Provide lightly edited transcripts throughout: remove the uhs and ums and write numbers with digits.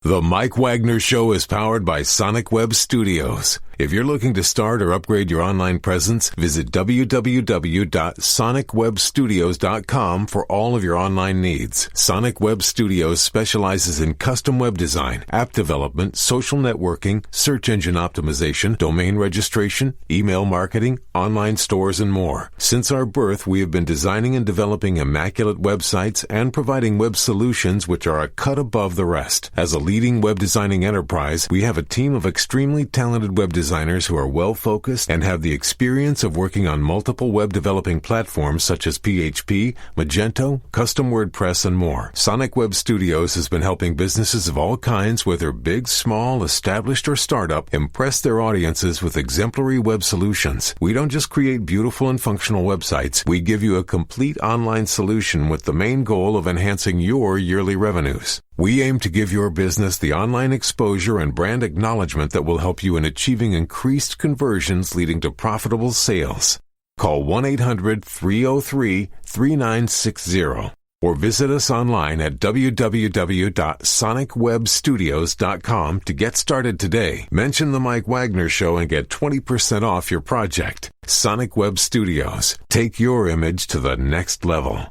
The Mike Wagner Show is powered by Sonic Web Studios. If you're looking to start or upgrade your online presence, visit www.sonicwebstudios.com for all of your online needs. Sonic Web Studios specializes in custom web design, app development, social networking, search engine optimization, domain registration, email marketing, online stores, and more. Since our birth, we have been designing and developing immaculate websites and providing web solutions which are a cut above the rest. As a leading web designing enterprise, we have a team of extremely talented web designers who are well-focused and have the experience of working on multiple web developing platforms such as PHP, Magento, custom WordPress, and more. Sonic Web Studios has been helping businesses of all kinds, whether big, small, established, or startup, impress their audiences with exemplary web solutions. We don't just create beautiful and functional websites. We give you a complete online solution with the main goal of enhancing your yearly revenues. We aim to give your business the online exposure and brand acknowledgement that will help you in achieving increased conversions leading to profitable sales. Call 1-800-303-3960 or visit us online at www.sonicwebstudios.com to get started today. Mention the Mike Wagner Show and get 20% off your project. Sonic Web Studios. Take your image to the next level.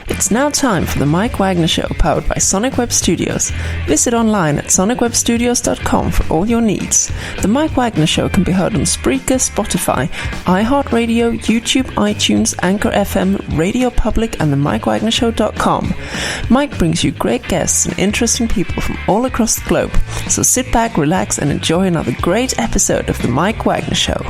It's now time for the Mike Wagner Show, powered by Sonic Web Studios. Visit online at sonicwebstudios.com for all your needs. The Mike Wagner Show can be heard on Spreaker, Spotify, iHeartRadio, YouTube, iTunes, Anchor FM, Radio Public, and the MikeWagnerShow.com. Mike brings you great guests and interesting people from all across the globe. So sit back, relax, and enjoy another great episode of the Mike Wagner Show.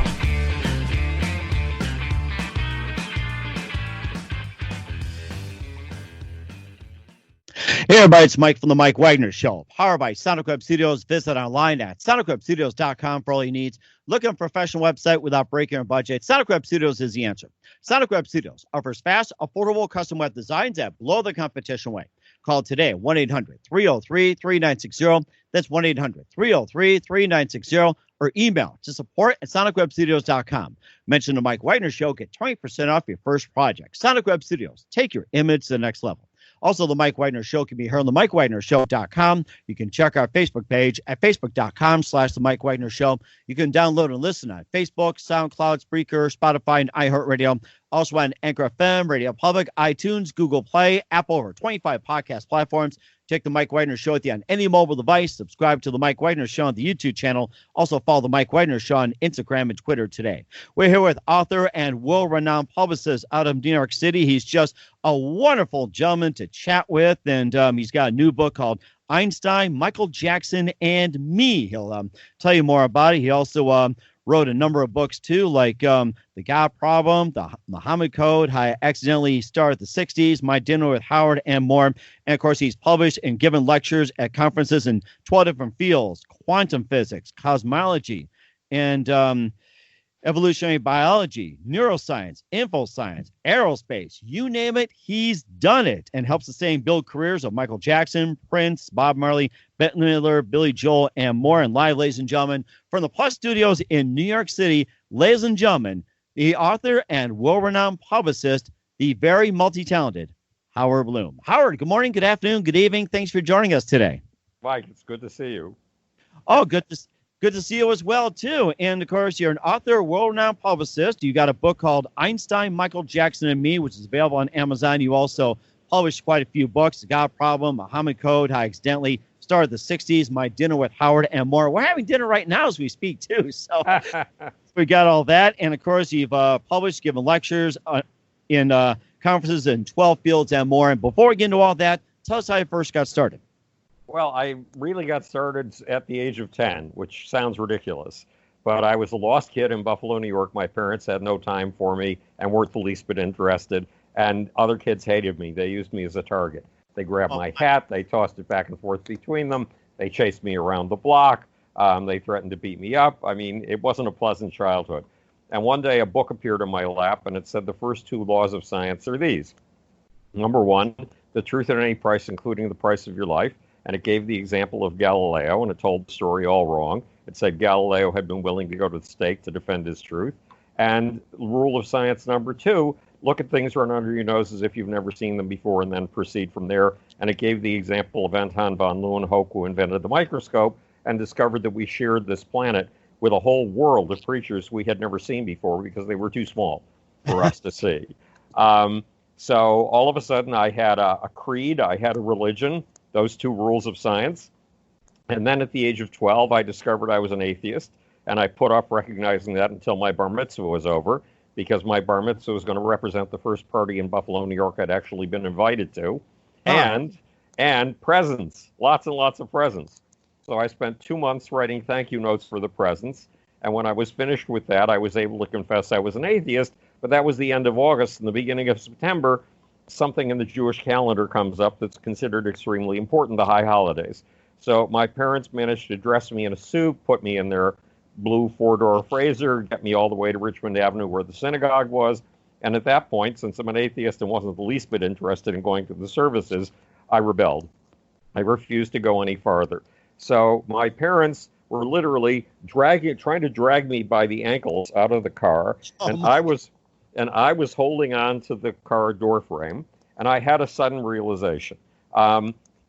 Hey everybody, it's Mike from the Mike Wagner Show, powered by Sonic Web Studios. Visit online at sonicwebstudios.com for all your needs. Looking for a professional website without breaking your budget? Sonic Web Studios is the answer. Sonic Web Studios offers fast, affordable custom web designs that blow the competition away. Call today, 1-800-303-3960. That's 1-800-303-3960. Or email to support@sonicwebstudios.com. Mention the Mike Wagner Show, get 20% off your first project. Sonic Web Studios, take your image to the next level. Also, the Mike Wagner Show can be heard on the MikeWagnerShow.com. You can check our Facebook page at facebook.com/the Mike Wagner Show. You can download and listen on Facebook, SoundCloud, Spreaker, Spotify, and iHeartRadio. Also on Anchor FM, Radio Public, iTunes, Google Play, Apple, over 25 podcast platforms. Check the Mike Wagner Show with you on any mobile device. Subscribe to the Mike Wagner Show on the YouTube channel. Also follow the Mike Wagner Show on Instagram and Twitter today. We're here with author and world-renowned publicist out of New York City. He's just a wonderful gentleman to chat with, and he's got a new book called Einstein, Michael Jackson, and Me. He'll tell you more about it. He also wrote a number of books, too, like The God Problem, The Muhammad Code, How I Accidentally Started the 60s, My Dinner with Howard, and more. And, of course, he's published and given lectures at conferences in 12 different fields: quantum physics, cosmology, and evolutionary biology, neuroscience, infoscience, aerospace. You name it, he's done it, and helps sustain build careers of Michael Jackson, Prince, Bob Marley, Bette Midler, Billy Joel, and more. And live, ladies and gentlemen, from the Plus Studios in New York City, ladies and gentlemen, the author and world-renowned publicist, the very multi-talented Howard Bloom. Howard, good morning, good afternoon, good evening. Thanks for joining us today. Mike, it's good to see you. Oh, good to see you as well, too. And, of course, you're an author, world-renowned publicist. You got a book called Einstein, Michael Jackson, and Me, which is available on Amazon. You also published quite a few books: The God Problem, Muhammad Code, How I Accidentally Started the 60s, My Dinner with Howard, and more. We're having dinner right now as we speak, too. So we got all that. And, of course, you've published, given lectures in conferences in 12 fields and more. And before we get into all that, tell us how you first got started. Well, I really got started at the age of 10, which sounds ridiculous. But I was a lost kid in Buffalo, New York. My parents had no time for me and weren't the least bit interested. And other kids hated me. They used me as a target. They grabbed my hat. They tossed it back and forth between them. They chased me around the block. They threatened to beat me up. I mean, it wasn't a pleasant childhood. And one day a book appeared in my lap, and it said the first two laws of science are these. Number one, the truth at any price, including the price of your life. And it gave the example of Galileo, and it told the story all wrong. It said Galileo had been willing to go to the stake to defend his truth. And rule of science number two, look at things run under your nose as if you've never seen them before, and then proceed from there. And it gave the example of Anton von Leeuwenhoek, who invented the microscope and discovered that we shared this planet with a whole world of creatures we had never seen before because they were too small for us to see. So all of a sudden I had a creed, I had a religion, those two rules of science. And then at the age of 12, I discovered I was an atheist, and I put off recognizing that until my bar mitzvah was over, because my bar mitzvah was going to represent the first party in Buffalo, New York I'd actually been invited to, and presents, lots and lots of presents. So I spent 2 months writing thank you notes for the presents, and when I was finished with that, I was able to confess I was an atheist, but that was the end of August. In the beginning of September, something in the Jewish calendar comes up that's considered extremely important, the high holidays. So my parents managed to dress me in a suit, put me in their blue four-door Fraser, get me all the way to Richmond Avenue where the synagogue was. And at that point, since I'm an atheist and wasn't the least bit interested in going to the services, I rebelled. I refused to go any farther. So my parents were literally trying to drag me by the ankles out of the car, and I was holding on to the car door frame, and I had a sudden realization.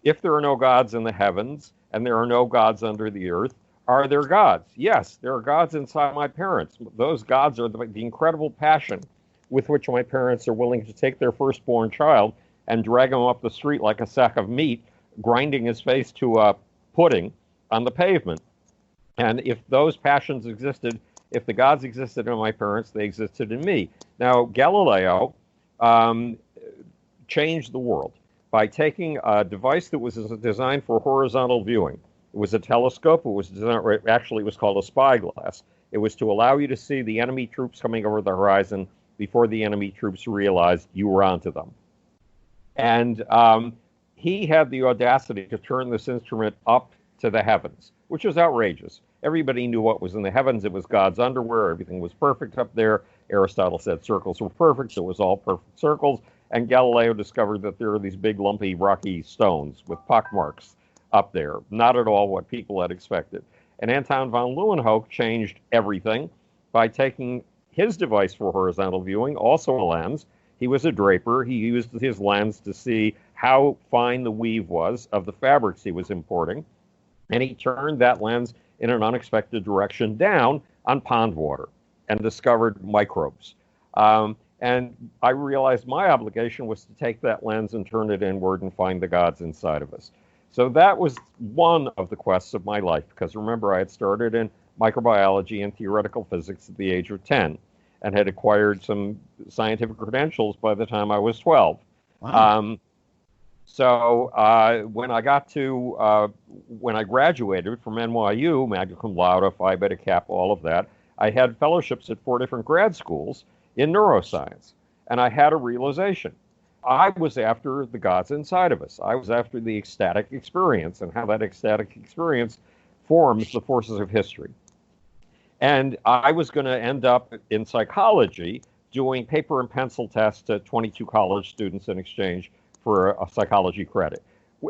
If there are no gods in the heavens and there are no gods under the earth, are there gods? Yes, there are gods inside my parents. Those gods are the incredible passion with which my parents are willing to take their firstborn child and drag him up the street like a sack of meat, grinding his face to a pudding on the pavement. And if those passions existed, if the gods existed in my parents, they existed in me. Now, Galileo changed the world by taking a device that was designed for horizontal viewing. It was a telescope. It was designed, actually, it was called a spyglass. It was to allow you to see the enemy troops coming over the horizon before the enemy troops realized you were onto them. And he had the audacity to turn this instrument up to the heavens, which was outrageous. Everybody knew what was in the heavens. It was God's underwear. Everything was perfect up there. Aristotle said circles were perfect. So it was all perfect circles. And Galileo discovered that there are these big, lumpy, rocky stones with pockmarks up there. Not at all what people had expected. And Anton von Leeuwenhoek changed everything by taking his device for horizontal viewing, also a lens. He was a draper. He used his lens to see how fine the weave was of the fabrics he was importing. And he turned that lens in an unexpected direction down on pond water and discovered microbes. And I realized my obligation was to take that lens and turn it inward and find the gods inside of us. So that was one of the quests of my life, because remember, I had started in microbiology and theoretical physics at the age of 10 and had acquired some scientific credentials by the time I was 12. Wow. So when I graduated from NYU, magna cum laude, Phi Beta Kappa, all of that, I had fellowships at 4 different grad schools in neuroscience. And I had a realization. I was after the gods inside of us. I was after the ecstatic experience and how that ecstatic experience forms the forces of history. And I was going to end up in psychology doing paper and pencil tests to 22 college students in exchange for a psychology credit.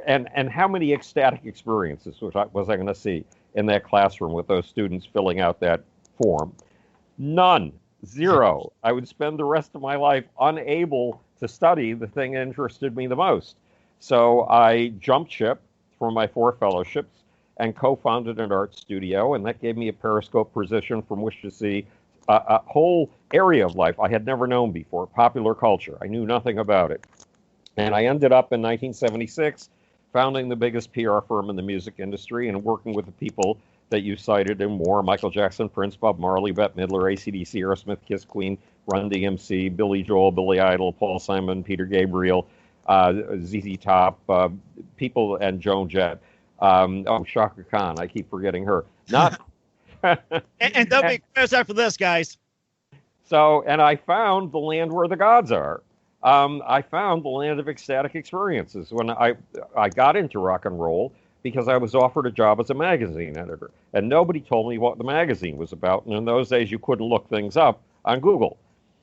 And how many ecstatic experiences was I going to see in that classroom with those students filling out that form? None. Zero. I would spend the rest of my life unable to study the thing that interested me the most. So I jumped ship for my 4 fellowships and co-founded an art studio, and that gave me a periscope position from which to see a whole area of life I had never known before, popular culture. I knew nothing about it. And I ended up in 1976 founding the biggest PR firm in the music industry and working with the people that you cited and more: Michael Jackson, Prince, Bob Marley, Bette Midler, AC/DC, Aerosmith, Kiss, Queen, Run DMC, Billy Joel, Billy Idol, Paul Simon, Peter Gabriel, ZZ Top, people, and Joan Jett. Shaka Khan, I keep forgetting her. Not. and don't be curious after this, guys. So, and I found the land where the gods are. I found the land of ecstatic experiences when I got into rock and roll, because I was offered a job as a magazine editor, and nobody told me what the magazine was about. And in those days, you couldn't look things up on Google.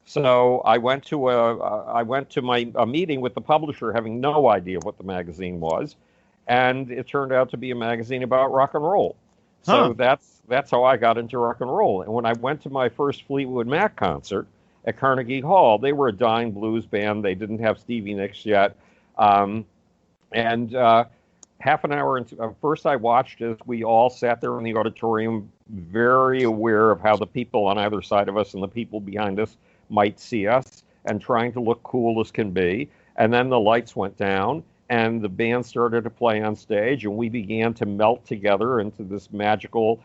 So I went to a meeting with the publisher, having no idea what the magazine was, and it turned out to be a magazine about rock and roll. So that's how I got into rock and roll. And when I went to my first Fleetwood Mac concert at Carnegie Hall. They were a dying blues band. They didn't have Stevie Nicks yet. Half an hour into, first I watched as we all sat there in the auditorium, very aware of how the people on either side of us and the people behind us might see us, and trying to look cool as can be. And then the lights went down, and the band started to play on stage, and we began to melt together into this magical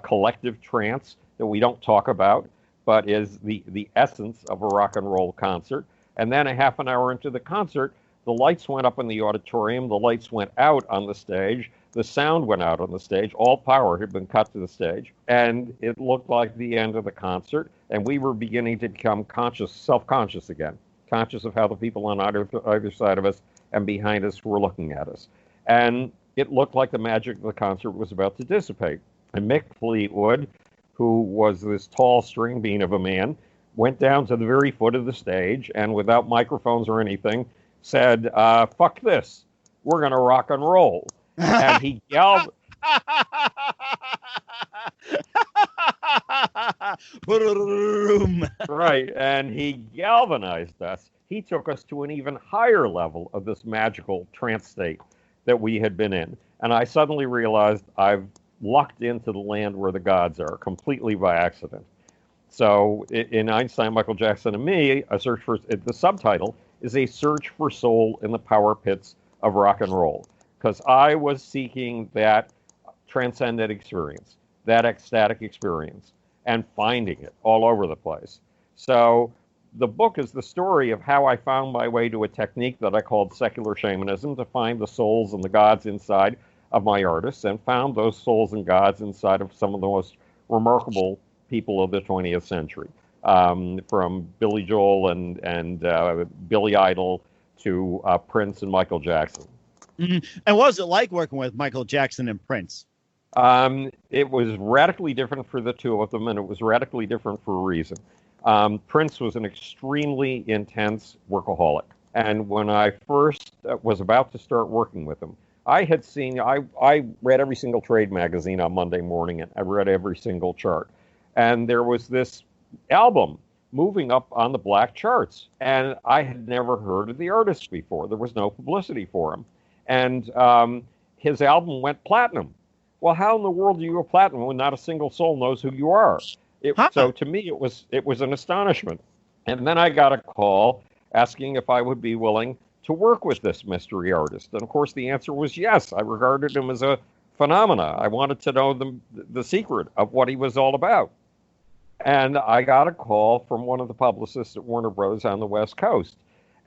collective trance that we don't talk about, but is the essence of a rock and roll concert. And then a half an hour into the concert, the lights went up in the auditorium, the lights went out on the stage, the sound went out on the stage, all power had been cut to the stage, and it looked like the end of the concert, and we were beginning to become self-conscious again, conscious of how the people on either side of us and behind us were looking at us. And it looked like the magic of the concert was about to dissipate. And Mick Fleetwood, who was this tall string bean of a man, went down to the very foot of the stage, and without microphones or anything, said, fuck this, we're going to rock and roll. And he yelled. Right, and he galvanized us. He took us to an even higher level of this magical trance state that we had been in. And I suddenly realized I've lucked into the land where the gods are, completely by accident. So in Einstein, Michael Jackson, and Me, A Search for, the subtitle is A Search for Soul in the Power Pits of Rock and Roll. Because I was seeking that transcendent experience, that ecstatic experience, and finding it all over the place. So the book is the story of how I found my way to a technique that I called secular shamanism, to find the souls and the gods inside of my artists, and found those souls and gods inside of some of the most remarkable people of the 20th century. From Billy Joel and Billy Idol to Prince and Michael Jackson. Mm-hmm. And what was it like working with Michael Jackson and Prince? It was radically different for the two of them, and it was radically different for a reason. Prince was an extremely intense workaholic. And when I first was about to start working with him, I read every single trade magazine on Monday morning, and I read every single chart. And there was this album moving up on the black charts, and I had never heard of the artist before. There was no publicity for him. And his album went platinum. Well, how in the world do you go platinum when not a single soul knows who you are? So to me, it was an astonishment. And then I got a call asking if I would be willing to work with this mystery artist. And of course, the answer was yes. I regarded him as a phenomena. I wanted to know the secret of what he was all about. And I got a call from one of the publicists at Warner Bros. On the West Coast.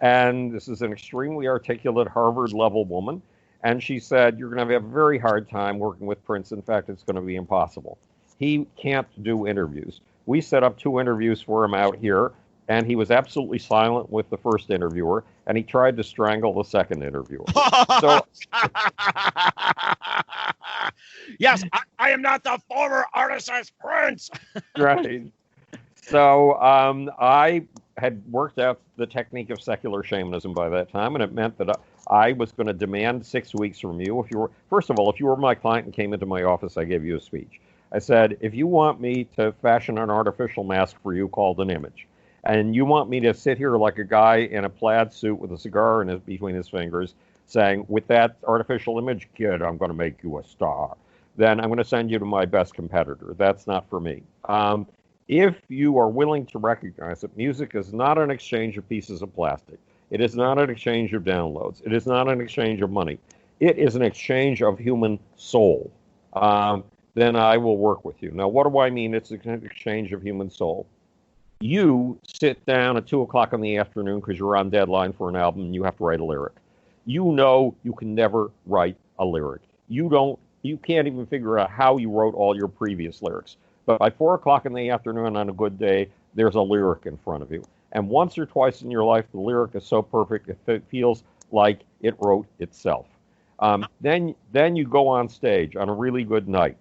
And this is an extremely articulate Harvard-level woman. And she said, you're going to have a very hard time working with Prince. In fact, it's going to be impossible. He can't do interviews. We set up 2 interviews for him out here, and he was absolutely silent with the first interviewer, and he tried to strangle the second interviewer. So, yes, I am not the former artist as Prince. Right. So I had worked out the technique of secular shamanism by that time, and it meant that I was going to demand 6 weeks from you. First of all, if you were my client and came into my office, I gave you a speech. I said, if you want me to fashion an artificial mask for you called an image, and you want me to sit here like a guy in a plaid suit with a cigar between his fingers saying, with that artificial image, kid, I'm going to make you a star, then I'm going to send you to my best competitor. That's not for me. If you are willing to recognize that music is not an exchange of pieces of plastic, it is not an exchange of downloads, it is not an exchange of money, it is an exchange of human soul, then I will work with you. Now, what do I mean it's an exchange of human soul? You sit down at 2 o'clock in the afternoon because you're on deadline for an album and you have to write a lyric. You know you can never write a lyric. You can't even figure out how you wrote all your previous lyrics. But by 4 o'clock in the afternoon on a good day, there's a lyric in front of you. And once or twice in your life, the lyric is so perfect, it feels like it wrote itself. Then you go on stage on a really good night,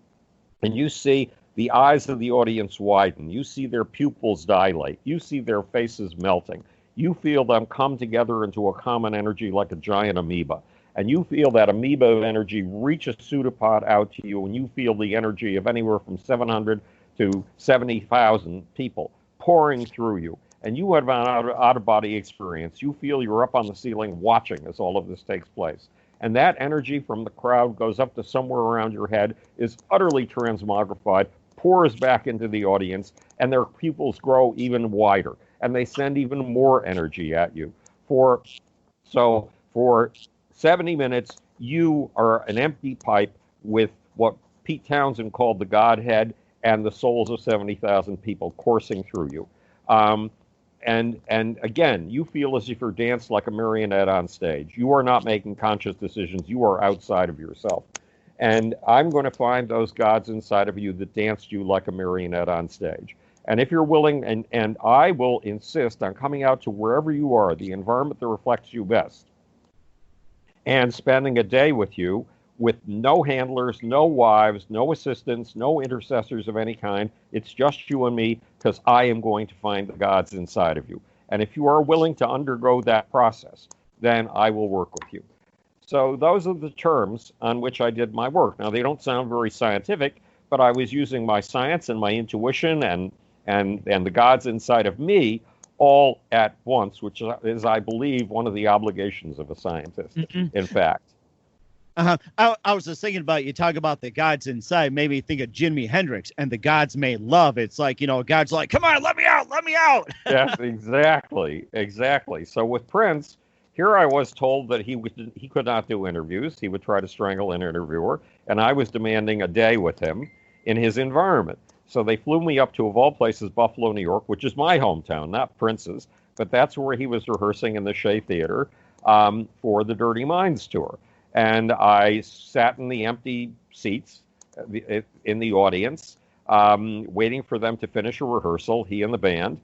and you see the eyes of the audience widen. You see their pupils dilate. You see their faces melting. You feel them come together into a common energy like a giant amoeba. And you feel that amoeba of energy reach a pseudopod out to you, and you feel the energy of anywhere from 700 to 70,000 people pouring through you. and you have an out-of-body experience. You feel you're up on the ceiling watching as all of this takes place. And that energy from the crowd goes up to somewhere around your head, is utterly transmogrified, pours back into the audience, and their pupils grow even wider, and they send even more energy at you. For 70 minutes, you are an empty pipe with what Pete Townsend called the Godhead and the souls of 70,000 people coursing through you. And again, you feel as if you're danced like a marionette on stage. You are not making conscious decisions. You are outside of yourself. And I'm going to find those gods inside of you that danced you like a marionette on stage. And if you're willing, and I will insist on coming out to wherever you are, the environment that reflects you best, and spending a day with you with no handlers, no wives, no assistants, no intercessors of any kind. It's just you and me, because I am going to find the gods inside of you. And if you are willing to undergo that process, then I will work with you. So those are the terms on which I did my work. Now, they don't sound very scientific, but I was using my science and my intuition and the gods inside of me all at once, which is, I believe, one of the obligations of a scientist, in fact. I was just thinking about, you talk about the gods inside, made me think of Jimi Hendrix and the gods made love. It's like, God's like, come on, let me out. Yes, exactly. So with Prince, here I was told that he could not do interviews. He would try to strangle an interviewer, and I was demanding a day with him in his environment. So they flew me up to, of all places, Buffalo, New York, which is my hometown, not Prince's, but that's where he was rehearsing in the Shea Theater for the Dirty Minds tour. And I sat in the empty seats in the audience, waiting for them to finish a rehearsal, he and the band.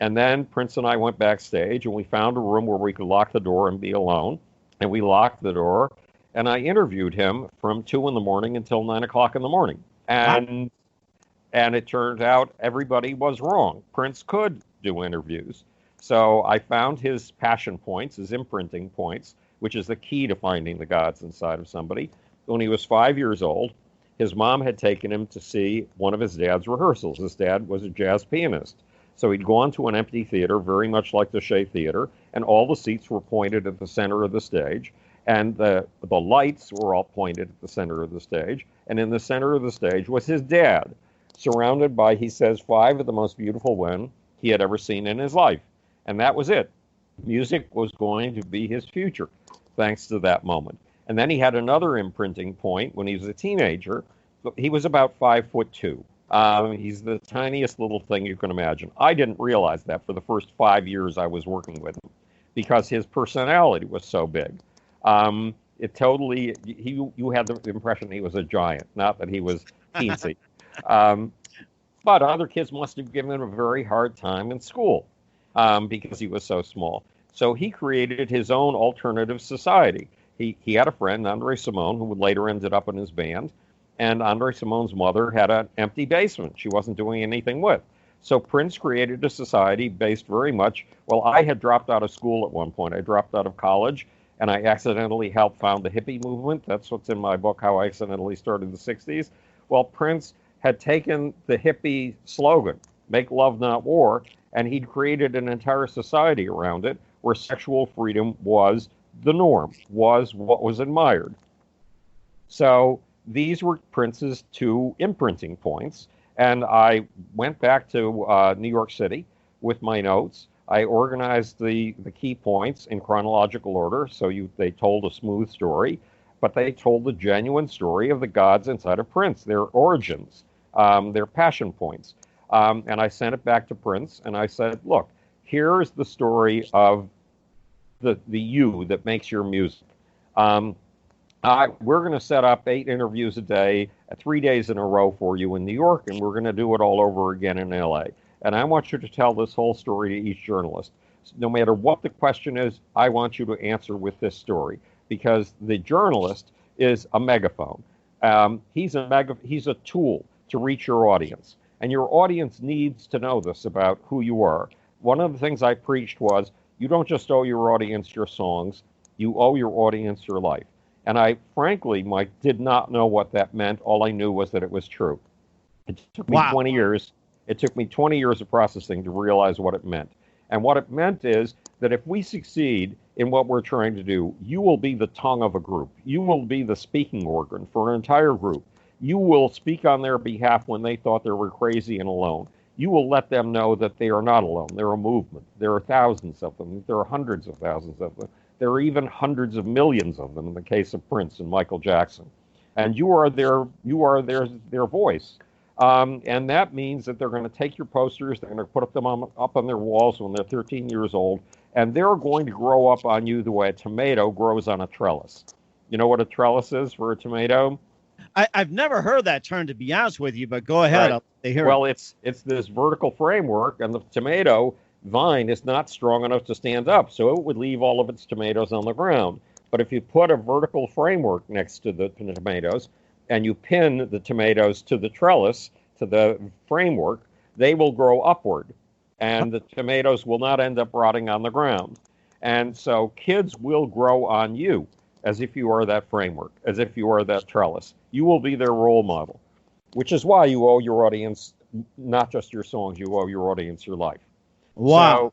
And then Prince and I went backstage, and we found a room where we could lock the door and be alone. And we locked the door, and I interviewed him from 2 a.m. until 9 o'clock in the morning. And it turned out everybody was wrong. Prince could do interviews. So I found his passion points, his imprinting points, which is the key to finding the gods inside of somebody. When he was 5 years old, his mom had taken him to see one of his dad's rehearsals. His dad was a jazz pianist. So he'd gone to an empty theater, very much like the Shea Theater, and all the seats were pointed at the center of the stage, and the lights were all pointed at the center of the stage, and in the center of the stage was his dad, surrounded by, he says, 5 of the most beautiful women he had ever seen in his life. And that was it. Music was going to be his future, thanks to that moment. And then he had another imprinting point when he was a teenager. He was about 5'2". He's the tiniest little thing you can imagine. I didn't realize that for the first 5 years I was working with him, because his personality was so big. It totally, you had the impression he was a giant, not that he was teensy. But other kids must have given him a very hard time in school because he was so small. So he created his own alternative society. He had a friend, Andre Simone, who later ended up in his band. And Andre Simone's mother had an empty basement she wasn't doing anything with. So Prince created a society based very much, well, I had dropped out of school at one point. I dropped out of college, and I accidentally helped found the hippie movement. That's what's in my book, How I Accidentally Started the 60s. Well, Prince had taken the hippie slogan, make love, not war, and he'd created an entire society around it where sexual freedom was the norm, was what was admired. So these were Prince's 2 imprinting points, and I went back to New York City with my notes. I organized the key points in chronological order, so they told a smooth story, but they told the genuine story of the gods inside of Prince, their origins, their passion points. And I sent it back to Prince, and I said, look, here's the story of the you that makes your music. We're going to set up 8 interviews a day, 3 days in a row for you in New York, and we're going to do it all over again in LA. And I want you to tell this whole story to each journalist. No matter what the question is, I want you to answer with this story, because the journalist is a megaphone. He's a tool to reach your audience, and your audience needs to know this about who you are. One of the things I preached was, you don't just owe your audience your songs, you owe your audience your life. And I, frankly, Mike, did not know what that meant. All I knew was that it was true. It took me 20 years. It took me 20 years of processing to realize what it meant. And what it meant is that if we succeed in what we're trying to do, you will be the tongue of a group. You will be the speaking organ for an entire group. You will speak on their behalf when they thought they were crazy and alone. You will let them know that they are not alone. They're a movement. There are thousands of them. There are hundreds of thousands of them. There are even hundreds of millions of them in the case of Prince and Michael Jackson. And you are their voice. And that means that they're going to take your posters, they're going to put them up on their walls when they're 13 years old, and they're going to grow up on you the way a tomato grows on a trellis. You know what a trellis is for a tomato? I've never heard that term, to be honest with you, but go ahead. Right. Well, it's this vertical framework, and the tomato vine is not strong enough to stand up, so it would leave all of its tomatoes on the ground. But if you put a vertical framework next to the tomatoes, and you pin the tomatoes to the trellis, to the framework, they will grow upward, and the tomatoes will not end up rotting on the ground. And so kids will grow on you as if you are that framework, as if you are that trellis. You will be their role model, which is why you owe your audience not just your songs, you owe your audience your life. Wow.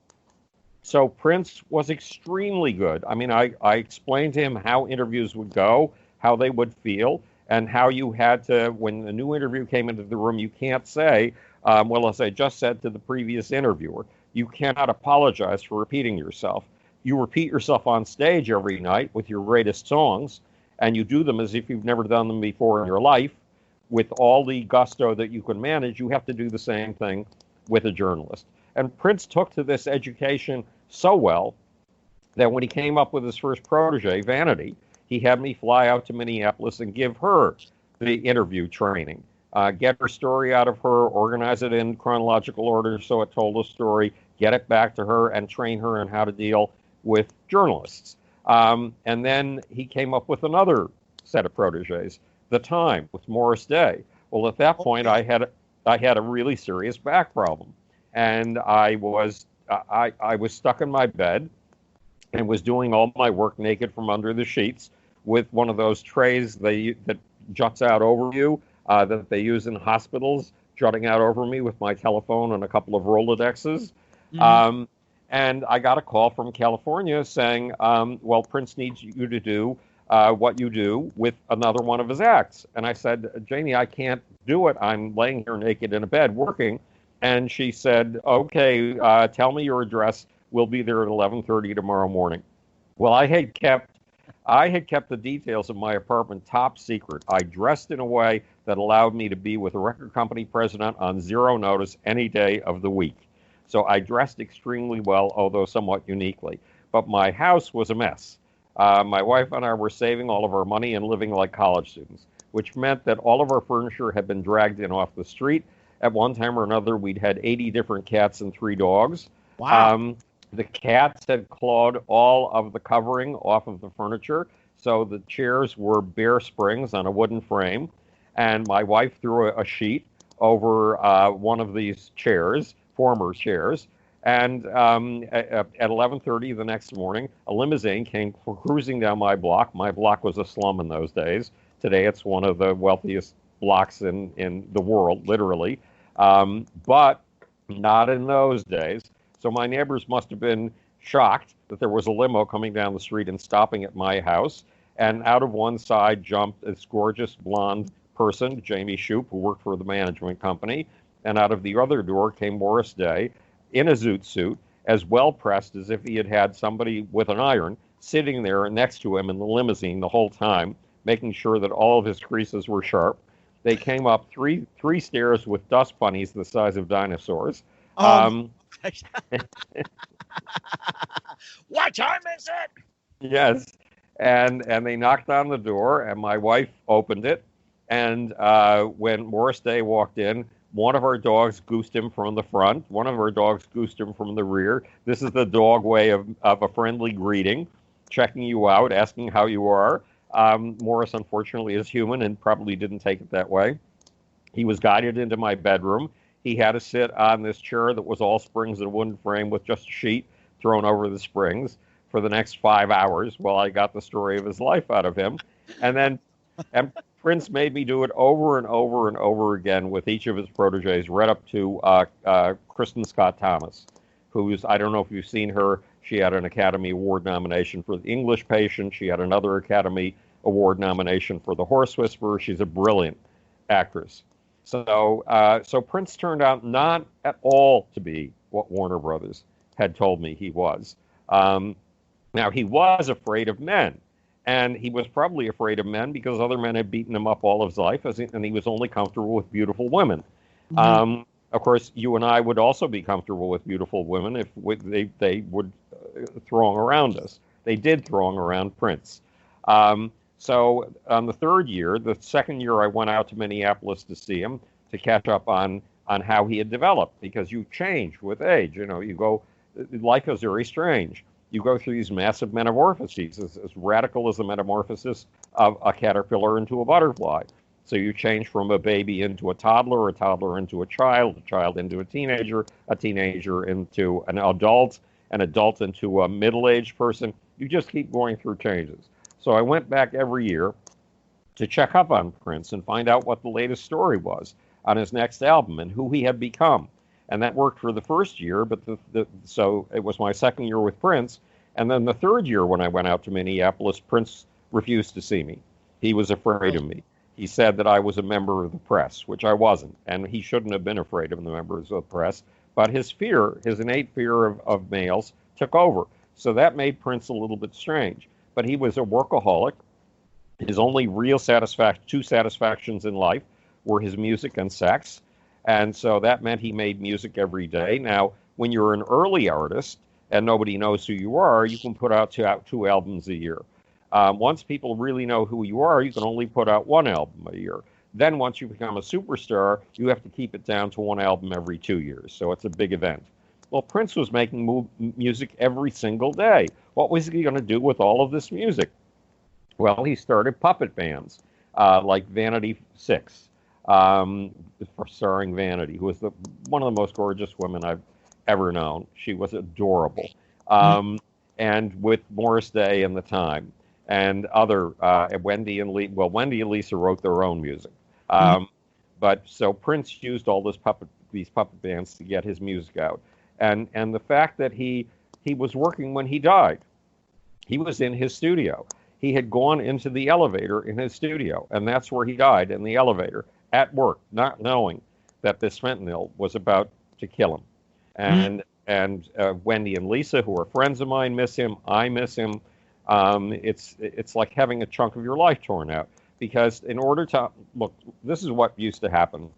So Prince was extremely good. I mean, I explained to him how interviews would go, how they would feel, and how you had to, when a new interview came into the room, you can't say, well, as I just said to the previous interviewer, you cannot apologize for repeating yourself. You repeat yourself on stage every night with your greatest songs, and you do them as if you've never done them before in your life, with all the gusto that you can manage. You have to do the same thing with a journalist. And Prince took to this education so well that when he came up with his first protege, Vanity, he had me fly out to Minneapolis and give her the interview training, get her story out of her, organize it in chronological order so it told a story, get it back to her, and train her in how to deal with journalists. And then he came up with another set of proteges, The Time, with Morris Day. Well, at that point, I had a really serious back problem, and I was stuck in my bed and was doing all my work naked from under the sheets with one of those trays that juts out over you that they use in hospitals, jutting out over me with my telephone and a couple of Rolodexes. Mm-hmm. And I got a call from California saying, well, Prince needs you to do what you do with another one of his acts. And I said, Janie, I can't do it. I'm laying here naked in a bed working. And she said, okay, tell me your address. We'll be there at 11:30 tomorrow morning. Well, I had kept the details of my apartment top secret. I dressed in a way that allowed me to be with a record company president on zero notice any day of the week. So I dressed extremely well, although somewhat uniquely. But my house was a mess. My wife and I were saving all of our money and living like college students, which meant that all of our furniture had been dragged in off the street. At one time or another, we'd had 80 different cats and 3 dogs. Wow. The cats had clawed all of the covering off of the furniture, so the chairs were bare springs on a wooden frame. And my wife threw a sheet over one of these chairs, former chairs. And at 11:30 the next morning, a limousine came cruising down my block. My block was a slum in those days. Today, it's one of the wealthiest blocks in the world, literally. But not in those days. So my neighbors must have been shocked that there was a limo coming down the street and stopping at my house. And out of one side jumped this gorgeous blonde person, Jamie Shoup, who worked for the management company. And out of the other door came Morris Day in a zoot suit, as well pressed as if he had had somebody with an iron sitting there next to him in the limousine the whole time, making sure that all of his creases were sharp. They came up three stairs with dust bunnies the size of dinosaurs. What time is it? Yes. And they knocked on the door, and my wife opened it. And when Morris Day walked in, one of our dogs goosed him from the front. One of our dogs goosed him from the rear. This is the dog way of a friendly greeting, checking you out, asking how you are. Morris, unfortunately, is human and probably didn't take it that way. He was guided into my bedroom. He had to sit on this chair that was all springs and a wooden frame with just a sheet thrown over the springs for the next 5 hours while I got the story of his life out of him. And Prince made me do it over and over and over again with each of his proteges, right up to Kristen Scott Thomas, who's, I don't know if you've seen her, she had an Academy Award nomination for The English Patient. She had another Academy Award nomination for The Horse Whisperer. She's a brilliant actress. So Prince turned out not at all to be what Warner Brothers had told me he was. Now, he was afraid of men, and he was probably afraid of men because other men had beaten him up all of his life, and he was only comfortable with beautiful women. Mm-hmm. Of course, you and I would also be comfortable with beautiful women if they would throng around us. They did throng around Prince. So on the third year, the second year I went out to Minneapolis to see him, to catch up on how he had developed, because you change with age. You know, life is very strange. You go through these massive metamorphoses, as radical as the metamorphosis of a caterpillar into a butterfly. So you change from a baby into a toddler into a child into a teenager into an adult into a middle-aged person. You just keep going through changes. So I went back every year to check up on Prince and find out what the latest story was on his next album and who he had become. And that worked for the first year, but so it was my second year with Prince. And then the third year when I went out to Minneapolis, Prince refused to see me. He was afraid of me. He said that I was a member of the press, which I wasn't. And he shouldn't have been afraid of the members of the press. But his innate fear of males took over. So that made Prince a little bit strange. But he was a workaholic. His only real two satisfactions in life were his music and sex. And so that meant he made music every day. Now, when you're an early artist and nobody knows who you are, you can put out two albums a year. Once people really know who you are, you can only put out one album a year. Then once you become a superstar, you have to keep it down to one album every 2 years. So it's a big event. Well, Prince was making music every single day. What was he going to do with all of this music? Well, he started puppet bands like Vanity 6, starring Vanity, who was one of the most gorgeous women I've ever known. She was adorable. And with Morris Day and The Time and other, Wendy and Lisa wrote their own music. But so Prince used all these puppet bands to get his music out. And the fact that he was working when he died, he was in his studio. He had gone into the elevator in his studio, and that's where he died, in the elevator, at work, not knowing that this fentanyl was about to kill him. And Wendy and Lisa, who are friends of mine, miss him. I miss him. It's like having a chunk of your life torn out. Because in order to look, this is what used to happen.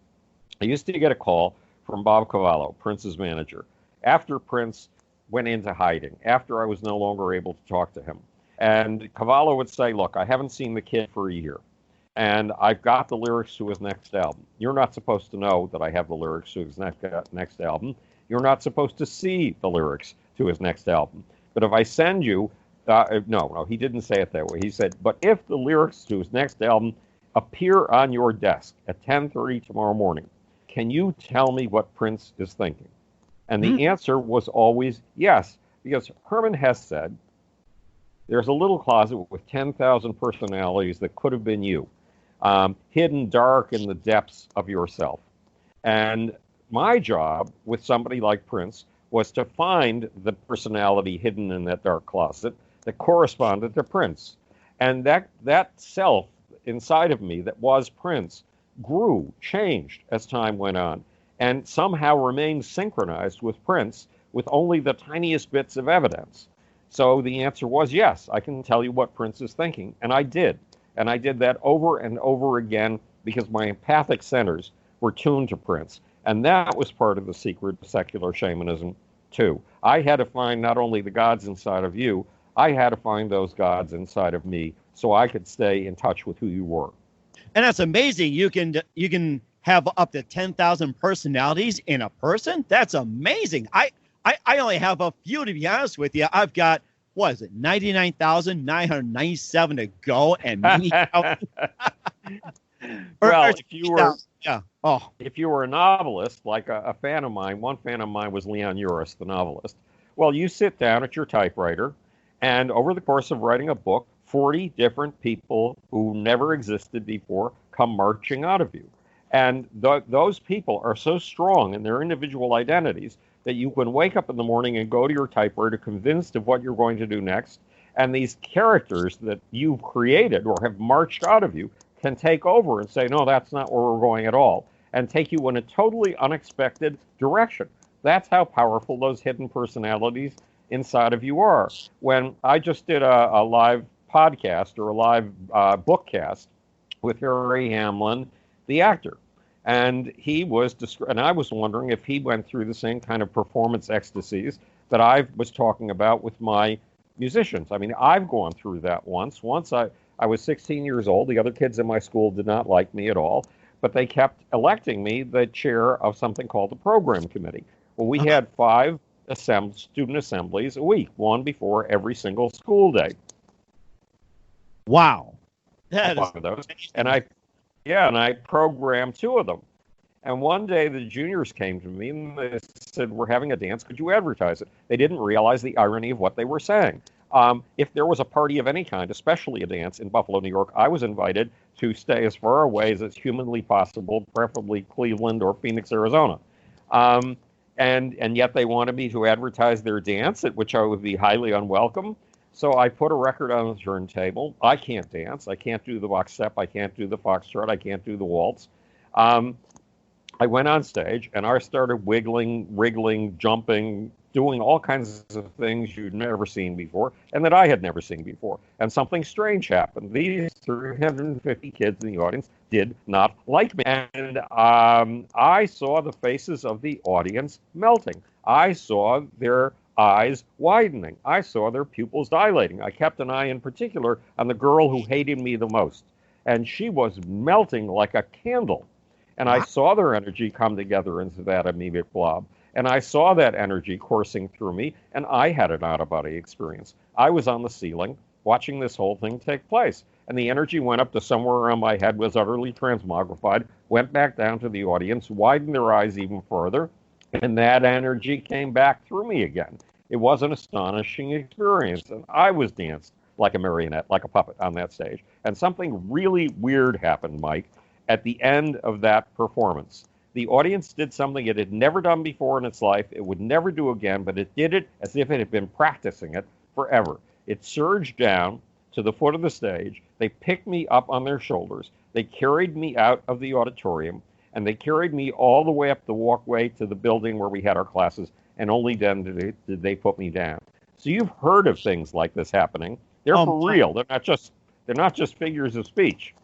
I used to get a call from Bob Cavallo, Prince's manager, after Prince went into hiding, after I was no longer able to talk to him. And Cavallo would say, look, I haven't seen the kid for a year, and I've got the lyrics to his next album. You're not supposed to know that I have the lyrics to his next album. You're not supposed to see the lyrics to his next album. But if I send you, no, he didn't say it that way. He said, but if the lyrics to his next album appear on your desk at 10:30 tomorrow morning, can you tell me what Prince is thinking? And the answer was always yes, because Herman Hesse said, there's a little closet with 10,000 personalities that could have been you, hidden dark in the depths of yourself. And my job with somebody like Prince was to find the personality hidden in that dark closet that corresponded to Prince. And that self inside of me that was Prince grew, changed as time went on, and somehow remained synchronized with Prince with only the tiniest bits of evidence. So the answer was yes, I can tell you what Prince is thinking. And I did. And I did that over and over again because my empathic centers were tuned to Prince. And that was part of the secret of secular shamanism, too. I had to find not only the gods inside of you, I had to find those gods inside of me so I could stay in touch with who you were. And that's amazing. You can have up to 10,000 personalities in a person. That's amazing. I only have a few, to be honest with you. I've got, 99,997 to go, and me out. Well, if you were a novelist, like a fan of mine, one fan of mine was Leon Uris, the novelist. Well, you sit down at your typewriter, and over the course of writing a book, 40 different people who never existed before come marching out of you. And those people are so strong in their individual identities that you can wake up in the morning and go to your typewriter convinced of what you're going to do next. And these characters that you've created or have marched out of you can take over and say, no, that's not where we're going at all, and take you in a totally unexpected direction. That's how powerful those hidden personalities inside of you are. When I just did a live podcast or a live bookcast with Harry Hamlin, the actor, and he was, and I was wondering if he went through the same kind of performance ecstasies that I was talking about with my musicians. I mean, I've gone through that once. Once I was 16 years old. The other kids in my school did not like me at all, but they kept electing me the chair of something called the program committee. Well, we had 5 student assemblies a week, one before every single school day. Wow. That is those. And I programmed 2 of them. And one day the juniors came to me and they said, we're having a dance. Could you advertise it? They didn't realize the irony of what they were saying. If there was a party of any kind, especially a dance in Buffalo, New York, I was invited to stay as far away as humanly possible, preferably Cleveland or Phoenix, Arizona. And yet they wanted me to advertise their dance, at which I would be highly unwelcome. So I put a record on the turntable. I can't dance. I can't do the box step. I can't do the foxtrot. I can't do the waltz. I went on stage and I started wiggling, wriggling, jumping, doing all kinds of things you'd never seen before and that I had never seen before. And something strange happened. These 350 kids in the audience did not like me. And I saw the faces of the audience melting. I saw their eyes widening. I saw their pupils dilating. I kept an eye in particular on the girl who hated me the most. And she was melting like a candle. And I saw their energy come together into that amoebic blob. And I saw that energy coursing through me, and I had an out-of-body experience. I was on the ceiling watching this whole thing take place. And the energy went up to somewhere around my head, was utterly transmogrified, went back down to the audience, widened their eyes even further, and that energy came back through me again. It was an astonishing experience, and I was danced like a marionette, like a puppet on that stage. And something really weird happened, Mike, at the end of that performance. The audience did something it had never done before in its life. It would never do again, but it did it as if it had been practicing it forever. It surged down to the foot of the stage. They picked me up on their shoulders. They carried me out of the auditorium, and they carried me all the way up the walkway to the building where we had our classes, and only then did they put me down. So you've heard of things like this happening. They're for real. They're not just figures of speech.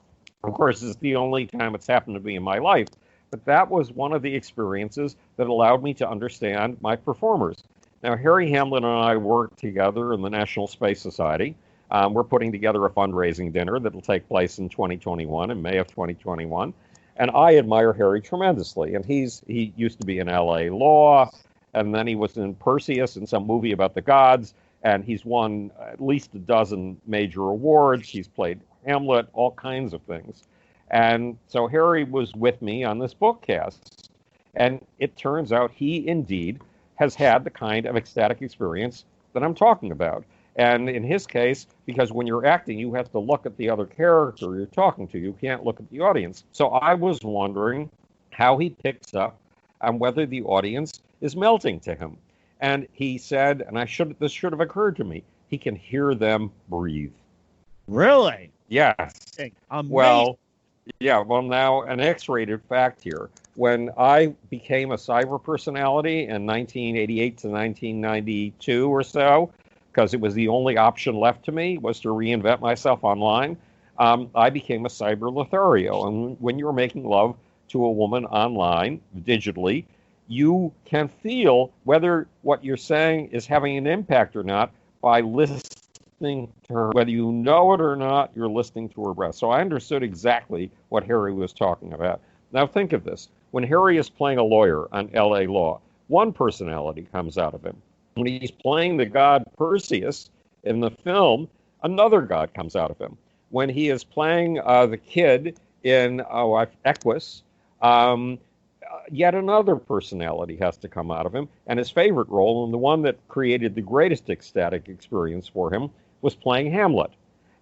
Of course, it's the only time it's happened to me in my life, but that was one of the experiences that allowed me to understand my performers. Now, Harry Hamlin and I work together in the National Space Society. We're putting together a fundraising dinner that will take place in 2021, in May of 2021. And I admire Harry tremendously. And he used to be in LA Law, and then he was in Perseus in some movie about the gods, and he's won at least a dozen major awards. He's played Hamlet, all kinds of things. And so Harry was with me on this bookcast. And it turns out he indeed has had the kind of ecstatic experience that I'm talking about. And in his case, because when you're acting, you have to look at the other character you're talking to. You can't look at the audience. So I was wondering how he picks up on whether the audience is melting to him. And he said, and this should have occurred to me, he can hear them breathe. Really? Yes. Amazing. Well, now an X-rated fact here. When I became a cyber personality in 1988 to 1992 or so, because it was the only option left to me, was to reinvent myself online, I became a cyber Lothario. And when you're making love to a woman online, digitally, you can feel whether what you're saying is having an impact or not by listening to her. Whether you know it or not, you're listening to her breath. So I understood exactly what Harry was talking about. Now think of this. When Harry is playing a lawyer on LA Law, one personality comes out of him. When he's playing the god Perseus in the film, another god comes out of him. When he is playing the kid in Equus, yet another personality has to come out of him. And his favorite role, and the one that created the greatest ecstatic experience for him, was playing Hamlet.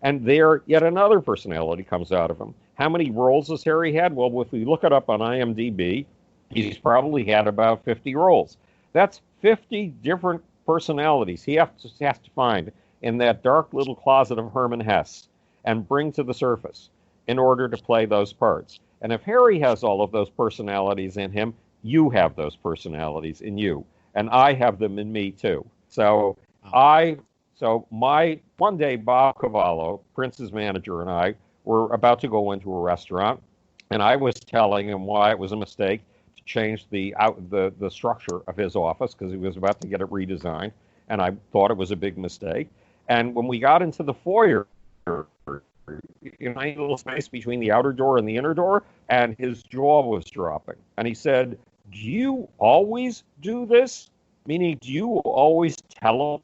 And there, yet another personality comes out of him. How many roles has Harry had? Well, if we look it up on IMDb, he's probably had about 50 roles. That's 50 different personalities he has to find in that dark little closet of Herman Hesse and bring to the surface in order to play those parts. And if Harry has all of those personalities in him, you have those personalities in you. And I have them in me too. So one day, Bob Cavallo, Prince's manager, and I were about to go into a restaurant, and I was telling him why it was a mistake to change the structure of his office, because he was about to get it redesigned, and I thought it was a big mistake. And when we got into the foyer, in a little space between the outer door and the inner door, and his jaw was dropping. And he said, "Do you always do this?" Meaning, do you always telepath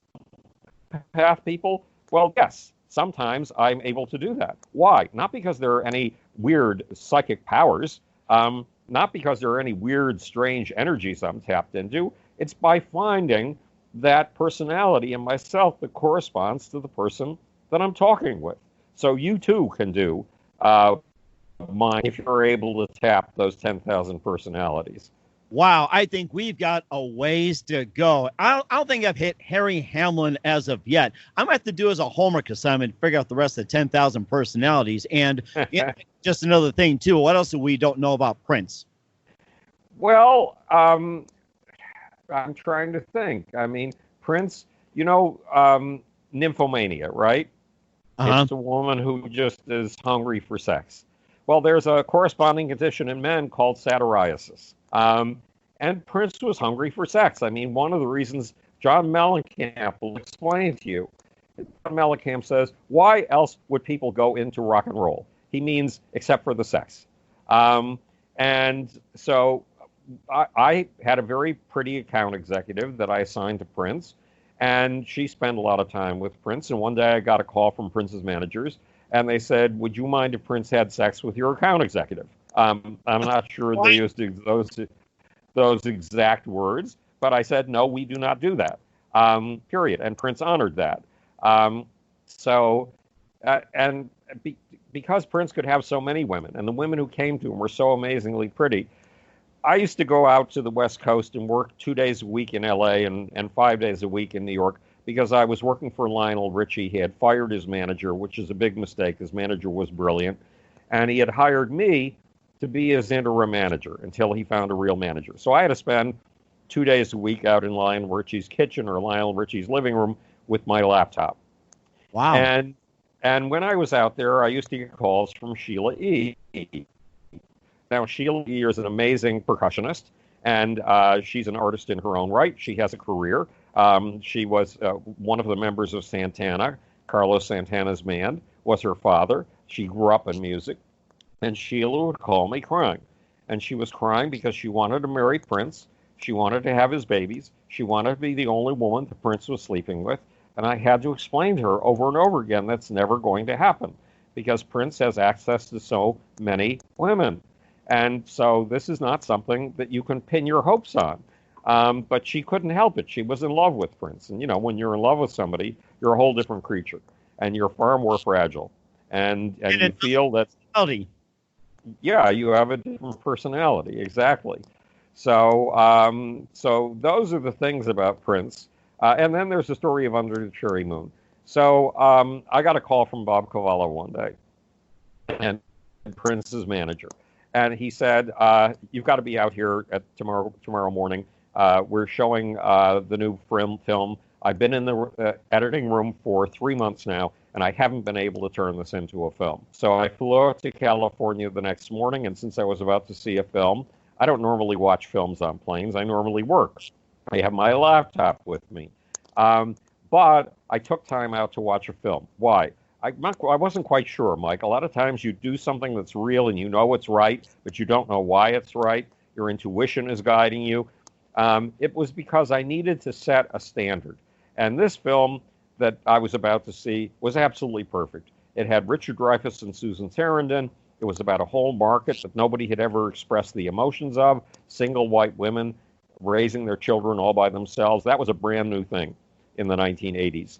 people? Well, yes. Sometimes I'm able to do that. Why? Not because there are any weird psychic powers, not because there are any weird, strange energies I'm tapped into. It's by finding that personality in myself that corresponds to the person that I'm talking with. So you too can do mine if you're able to tap those 10,000 personalities. Wow, I think we've got a ways to go. I don't think I've hit Harry Hamlin as of yet. I'm going to have to do as a homework assignment, figure out the rest of the 10,000 personalities. And just another thing, too, what else do we don't know about Prince? Well, I'm trying to think. I mean, Prince, nymphomania, right? Uh-huh. It's a woman who just is hungry for sex. Well, there's a corresponding condition in men called satyriasis. And Prince was hungry for sex. I mean, one of the reasons John Mellencamp will explain to you. John Mellencamp says, why else would people go into rock and roll? He means except for the sex. And so I had a very pretty account executive that I assigned to Prince, and she spent a lot of time with Prince. And one day I got a call from Prince's managers, and they said, would you mind if Prince had sex with your account executive? I'm not sure they used those exact words, but I said, no, we do not do that, period. And Prince honored that. Because Prince could have so many women, and the women who came to him were so amazingly pretty, I used to go out to the West Coast and work 2 days a week in L.A. and 5 days a week in New York, because I was working for Lionel Richie. He had fired his manager, which is a big mistake. His manager was brilliant, and he had hired me to be his interim manager until he found a real manager. So I had to spend 2 days a week out in Lionel Richie's kitchen or Lionel Richie's living room with my laptop. Wow. And when I was out there, I used to get calls from Sheila E. Now, Sheila E. is an amazing percussionist, and she's an artist in her own right. She has a career. She was one of the members of Santana. Carlos Santana's band was her father. She grew up in music. And Sheila would call me crying. And she was crying because she wanted to marry Prince. She wanted to have his babies. She wanted to be the only woman that Prince was sleeping with. And I had to explain to her over and over again that's never going to happen, because Prince has access to so many women. And so this is not something that you can pin your hopes on. But she couldn't help it. She was in love with Prince. And, when you're in love with somebody, you're a whole different creature. And you're far more fragile. And you feel that... Yeah, you have a different personality, exactly. So those are the things about Prince. And then there's the story of Under the Cherry Moon. So I got a call from Bob Cavallo one day, and Prince's manager. And he said, you've got to be out here at tomorrow morning. We're showing the new film. I've been in the editing room for 3 months now, and I haven't been able to turn this into a film. So I flew out to California the next morning, and since I was about to see a film, I don't normally watch films on planes. I normally work. I have my laptop with me. But I took time out to watch a film. Why? I wasn't quite sure, Mike. A lot of times you do something that's real and you know it's right, but you don't know why it's right. Your intuition is guiding you. It was because I needed to set a standard. And this film that I was about to see was absolutely perfect. It had Richard Dreyfuss and Susan Sarandon. It was about a whole market that nobody had ever expressed the emotions of, single white women raising their children all by themselves. That was a brand new thing in the 1980s.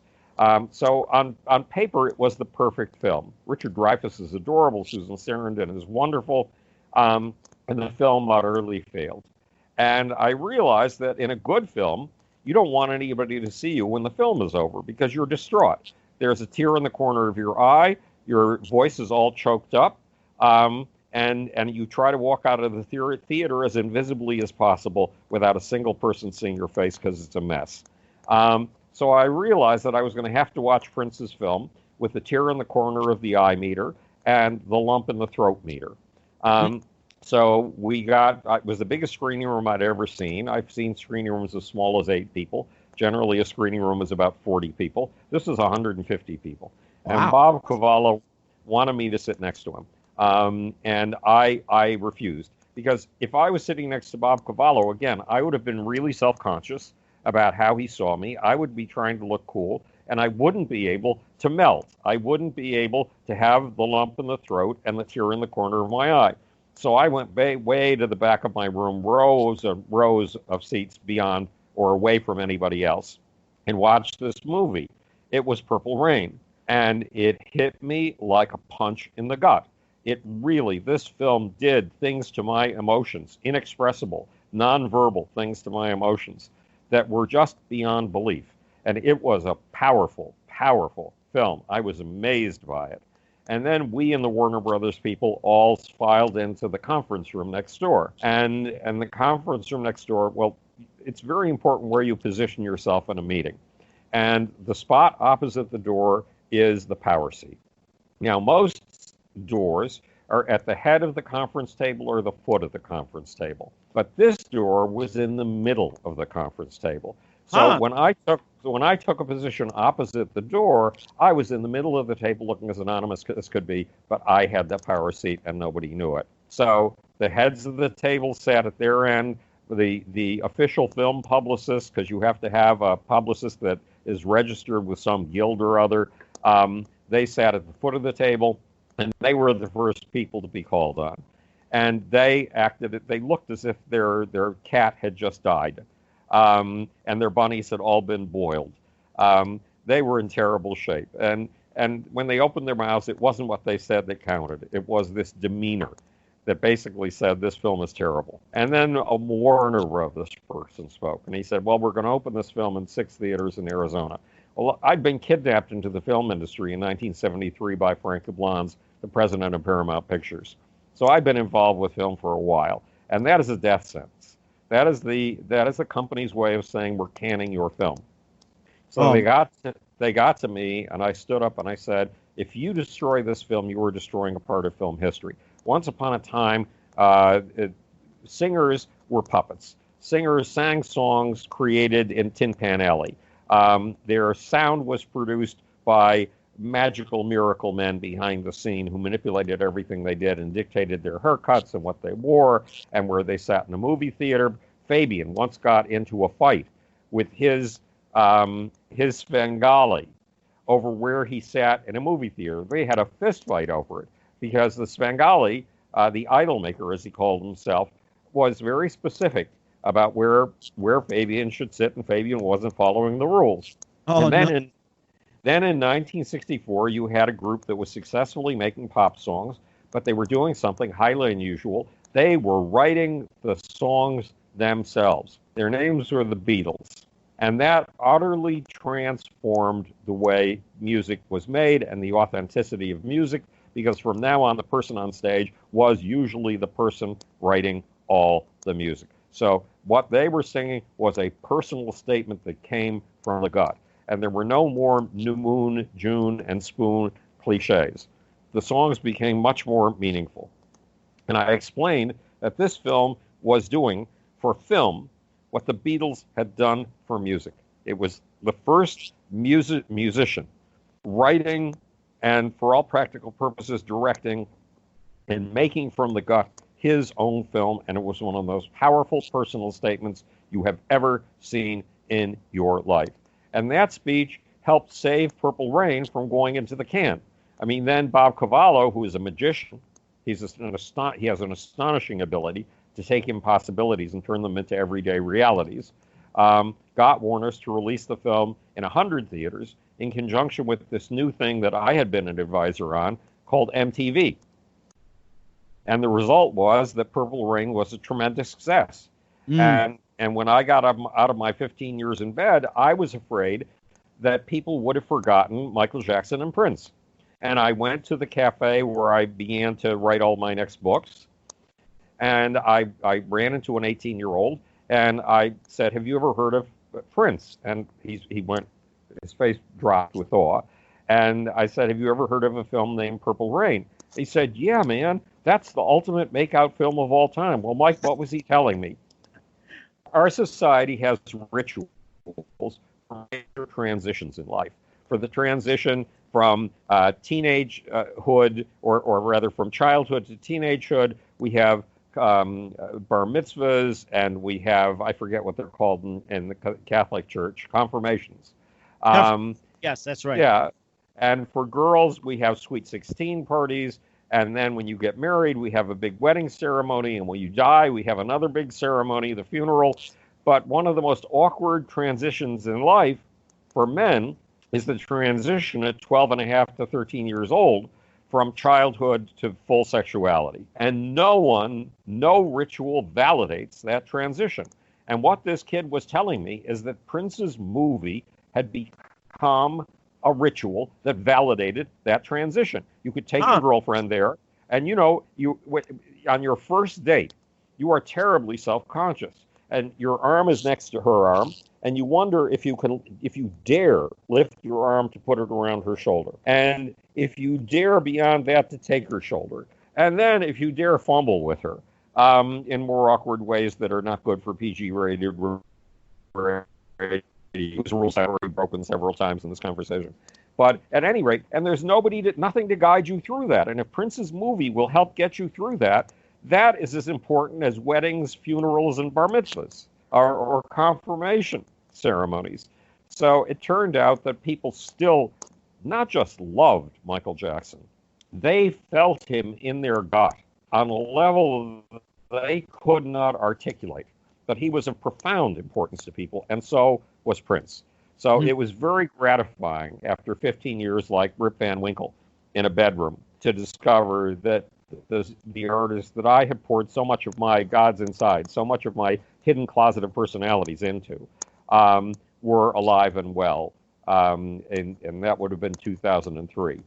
So on paper, it was the perfect film. Richard Dreyfuss is adorable. Susan Sarandon is wonderful. And the film utterly failed. And I realized that in a good film, you don't want anybody to see you when the film is over because you're distraught. There's a tear in the corner of your eye. Your voice is all choked up. And you try to walk out of the theater as invisibly as possible without a single person seeing your face because it's a mess. So I realized that I was going to have to watch Prince's film with the tear in the corner of the eye meter and the lump in the throat meter. So it was the biggest screening room I'd ever seen. I've seen screening rooms as small as 8 people. Generally, a screening room is about 40 people. This was 150 people. Wow. And Bob Cavallo wanted me to sit next to him. And I refused. Because if I was sitting next to Bob Cavallo, again, I would have been really self-conscious about how he saw me. I would be trying to look cool, and I wouldn't be able to melt. I wouldn't be able to have the lump in the throat and the tear in the corner of my eye. So I went way to the back of my room, rows and rows of seats beyond or away from anybody else, and watched this movie. It was Purple Rain, and it hit me like a punch in the gut. This film did things to my emotions, inexpressible, nonverbal things to my emotions that were just beyond belief. And it was a powerful, powerful film. I was amazed by it. And then we and the Warner Brothers people all filed into the conference room next door. And the conference room next door, well, it's very important where you position yourself in a meeting. And the spot opposite the door is the power seat. Now, most doors are at the head of the conference table or the foot of the conference table. But this door was in the middle of the conference table. So when I took a position opposite the door, I was in the middle of the table looking as anonymous as could be, but I had the power seat and nobody knew it. So the heads of the table sat at their end. The official film publicist, because you have to have a publicist that is registered with some guild or other, they sat at the foot of the table, and they were the first people to be called on. And they looked as if their cat had just died. And their bunnies had all been boiled. They were in terrible shape. And when they opened their mouths, it wasn't what they said that counted. It was this demeanor that basically said, this film is terrible. And then a Warner of this person spoke. And he said, well, we're going to open this film in 6 theaters in Arizona. Well, I'd been kidnapped into the film industry in 1973 by Frank Yablans, the president of Paramount Pictures. So I've been involved with film for a while. And that is a death sentence. That is the company's way of saying we're canning your film. So they got to me, and I stood up and I said, if you destroy this film, you are destroying a part of film history. Once upon a time, singers were puppets. Singers sang songs created in Tin Pan Alley. Their sound was produced by magical miracle men behind the scene who manipulated everything they did and dictated their haircuts and what they wore and where they sat in a movie theater. Fabian once got into a fight with his Svengali over where he sat in a movie theater. They had a fist fight over it because the Svengali, the idol maker as he called himself, was very specific about where Fabian should sit, and Fabian wasn't following the rules. Then in 1964, you had a group that was successfully making pop songs, but they were doing something highly unusual. They were writing the songs themselves. Their names were the Beatles. And that utterly transformed the way music was made and the authenticity of music, because from now on, the person on stage was usually the person writing all the music. So what they were singing was a personal statement that came from the gut. And there were no more New Moon, June, and Spoon cliches. The songs became much more meaningful. And I explained that this film was doing for film what the Beatles had done for music. It was the first musician writing and, for all practical purposes, directing and making from the gut his own film. And it was one of the most powerful personal statements you have ever seen in your life. And that speech helped save Purple Rain from going into the can. I mean, then Bob Cavallo, who is a magician, he has an astonishing ability to take impossibilities and turn them into everyday realities, got Warner's to release the film in 100 theaters in conjunction with this new thing that I had been an advisor on called MTV. And the result was that Purple Rain was a tremendous success. And when I got out of my 15 years in bed, I was afraid that people would have forgotten Michael Jackson and Prince. And I went to the cafe where I began to write all my next books. And I ran into an 18-year-old, and I said, "Have you ever heard of Prince?" And he went, his face dropped with awe. And I said, "Have you ever heard of a film named Purple Rain?" He said, "Yeah, man, that's the ultimate make-out film of all time." Well, Mike, what was he telling me? Our society has rituals for major transitions in life. For the transition from teenagehood, or rather from childhood to teenagehood, we have bar mitzvahs, and we have, I forget what they're called in the Catholic Church, confirmations. Yes, that's right. Yeah. And for girls, we have Sweet 16 parties. And then when you get married, we have a big wedding ceremony. And when you die, we have another big ceremony, the funeral. But one of the most awkward transitions in life for men is the transition at 12 and a half to 13 years old from childhood to full sexuality. And no ritual validates that transition. And what this kid was telling me is that Prince's movie had become a ritual that validated that transition. You could take your girlfriend there, and you on your first date, you are terribly self-conscious, and your arm is next to her arm, and you wonder if you dare lift your arm to put it around her shoulder, and if you dare beyond that to take her shoulder, and then if you dare fumble with her in more awkward ways that are not good for PG-rated rules I've already broken several times in this conversation. But at any rate, and there's nothing to guide you through that. And if Prince's movie will help get you through that, that is as important as weddings, funerals, and bar mitzvahs, or confirmation ceremonies. So it turned out that people still not just loved Michael Jackson, they felt him in their gut on a level they could not articulate. But he was of profound importance to people, and so was Prince. So it was very gratifying after 15 years, like Rip Van Winkle, in a bedroom, to discover that the artists that I had poured so much of my gods inside, so much of my hidden closet of personalities into, were alive and well. And that would have been 2003.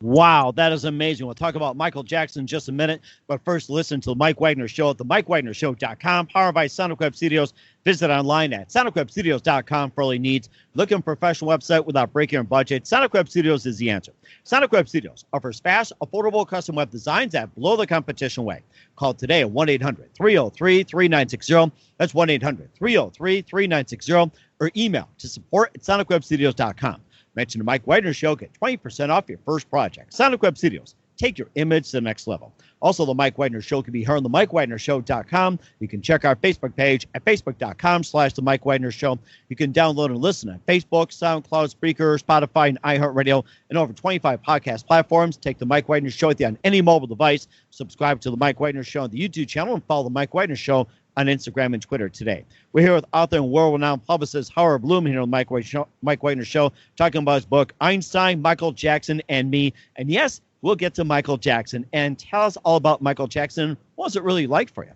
Wow, that is amazing. We'll talk about Michael Jackson in just a minute, but first listen to the Mike Wagner Show at the MikeWagnerShow.com, powered by Sonic Web Studios. Visit online at SonicWebStudios.com for all your needs. Looking for a professional website without breaking your budget? Sonic Web Studios is the answer. Sonic Web Studios offers fast, affordable custom web designs that blow the competition away. Call today at 1-800-303-3960. That's 1-800-303-3960, or email to support@SonicWebStudios.com. Mention the Mike Wagner Show, get 20% off your first project. Sonic Web Studios, take your image to the next level. Also, the Mike Wagner Show can be heard on the MikeWagnerShow.com. You can check our Facebook page at Facebook.com/The Mike Wagner Show. You can download and listen on Facebook, SoundCloud, Spreaker, Spotify, and iHeartRadio, and over 25 podcast platforms. Take the Mike Wagner Show with you on any mobile device. Subscribe to the Mike Wagner Show on the YouTube channel, and follow the Mike Wagner Show on Instagram and Twitter today. We're here with author and world-renowned publicist Howard Bloom here on the Mike Wagner Show, talking about his book, Einstein, Michael Jackson, and Me. And yes, we'll get to Michael Jackson. And tell us all about Michael Jackson. What was it really like for you?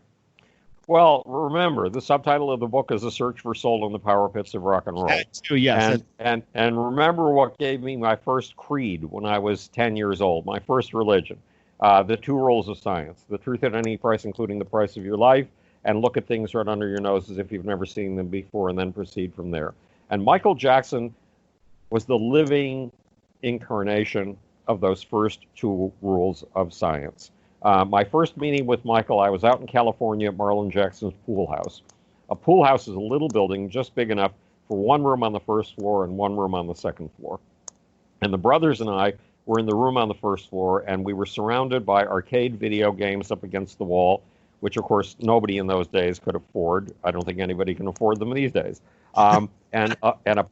Well, remember, the subtitle of the book is A Search for Soul in the Power Pits of Rock and Roll. That's true, yes. And remember what gave me my first creed when I was 10 years old, my first religion, the two rules of science, the truth at any price, including the price of your life, and look at things right under your nose as if you've never seen them before, and then proceed from there. And Michael Jackson was the living incarnation of those first two rules of science. My first meeting with Michael, I was out in California at Marlon Jackson's pool house. A pool house is a little building just big enough for one room on the first floor and one room on the second floor. And the brothers and I were in the room on the first floor, and we were surrounded by arcade video games up against the wall, which, of course, nobody in those days could afford. I don't think anybody can afford them these days. And a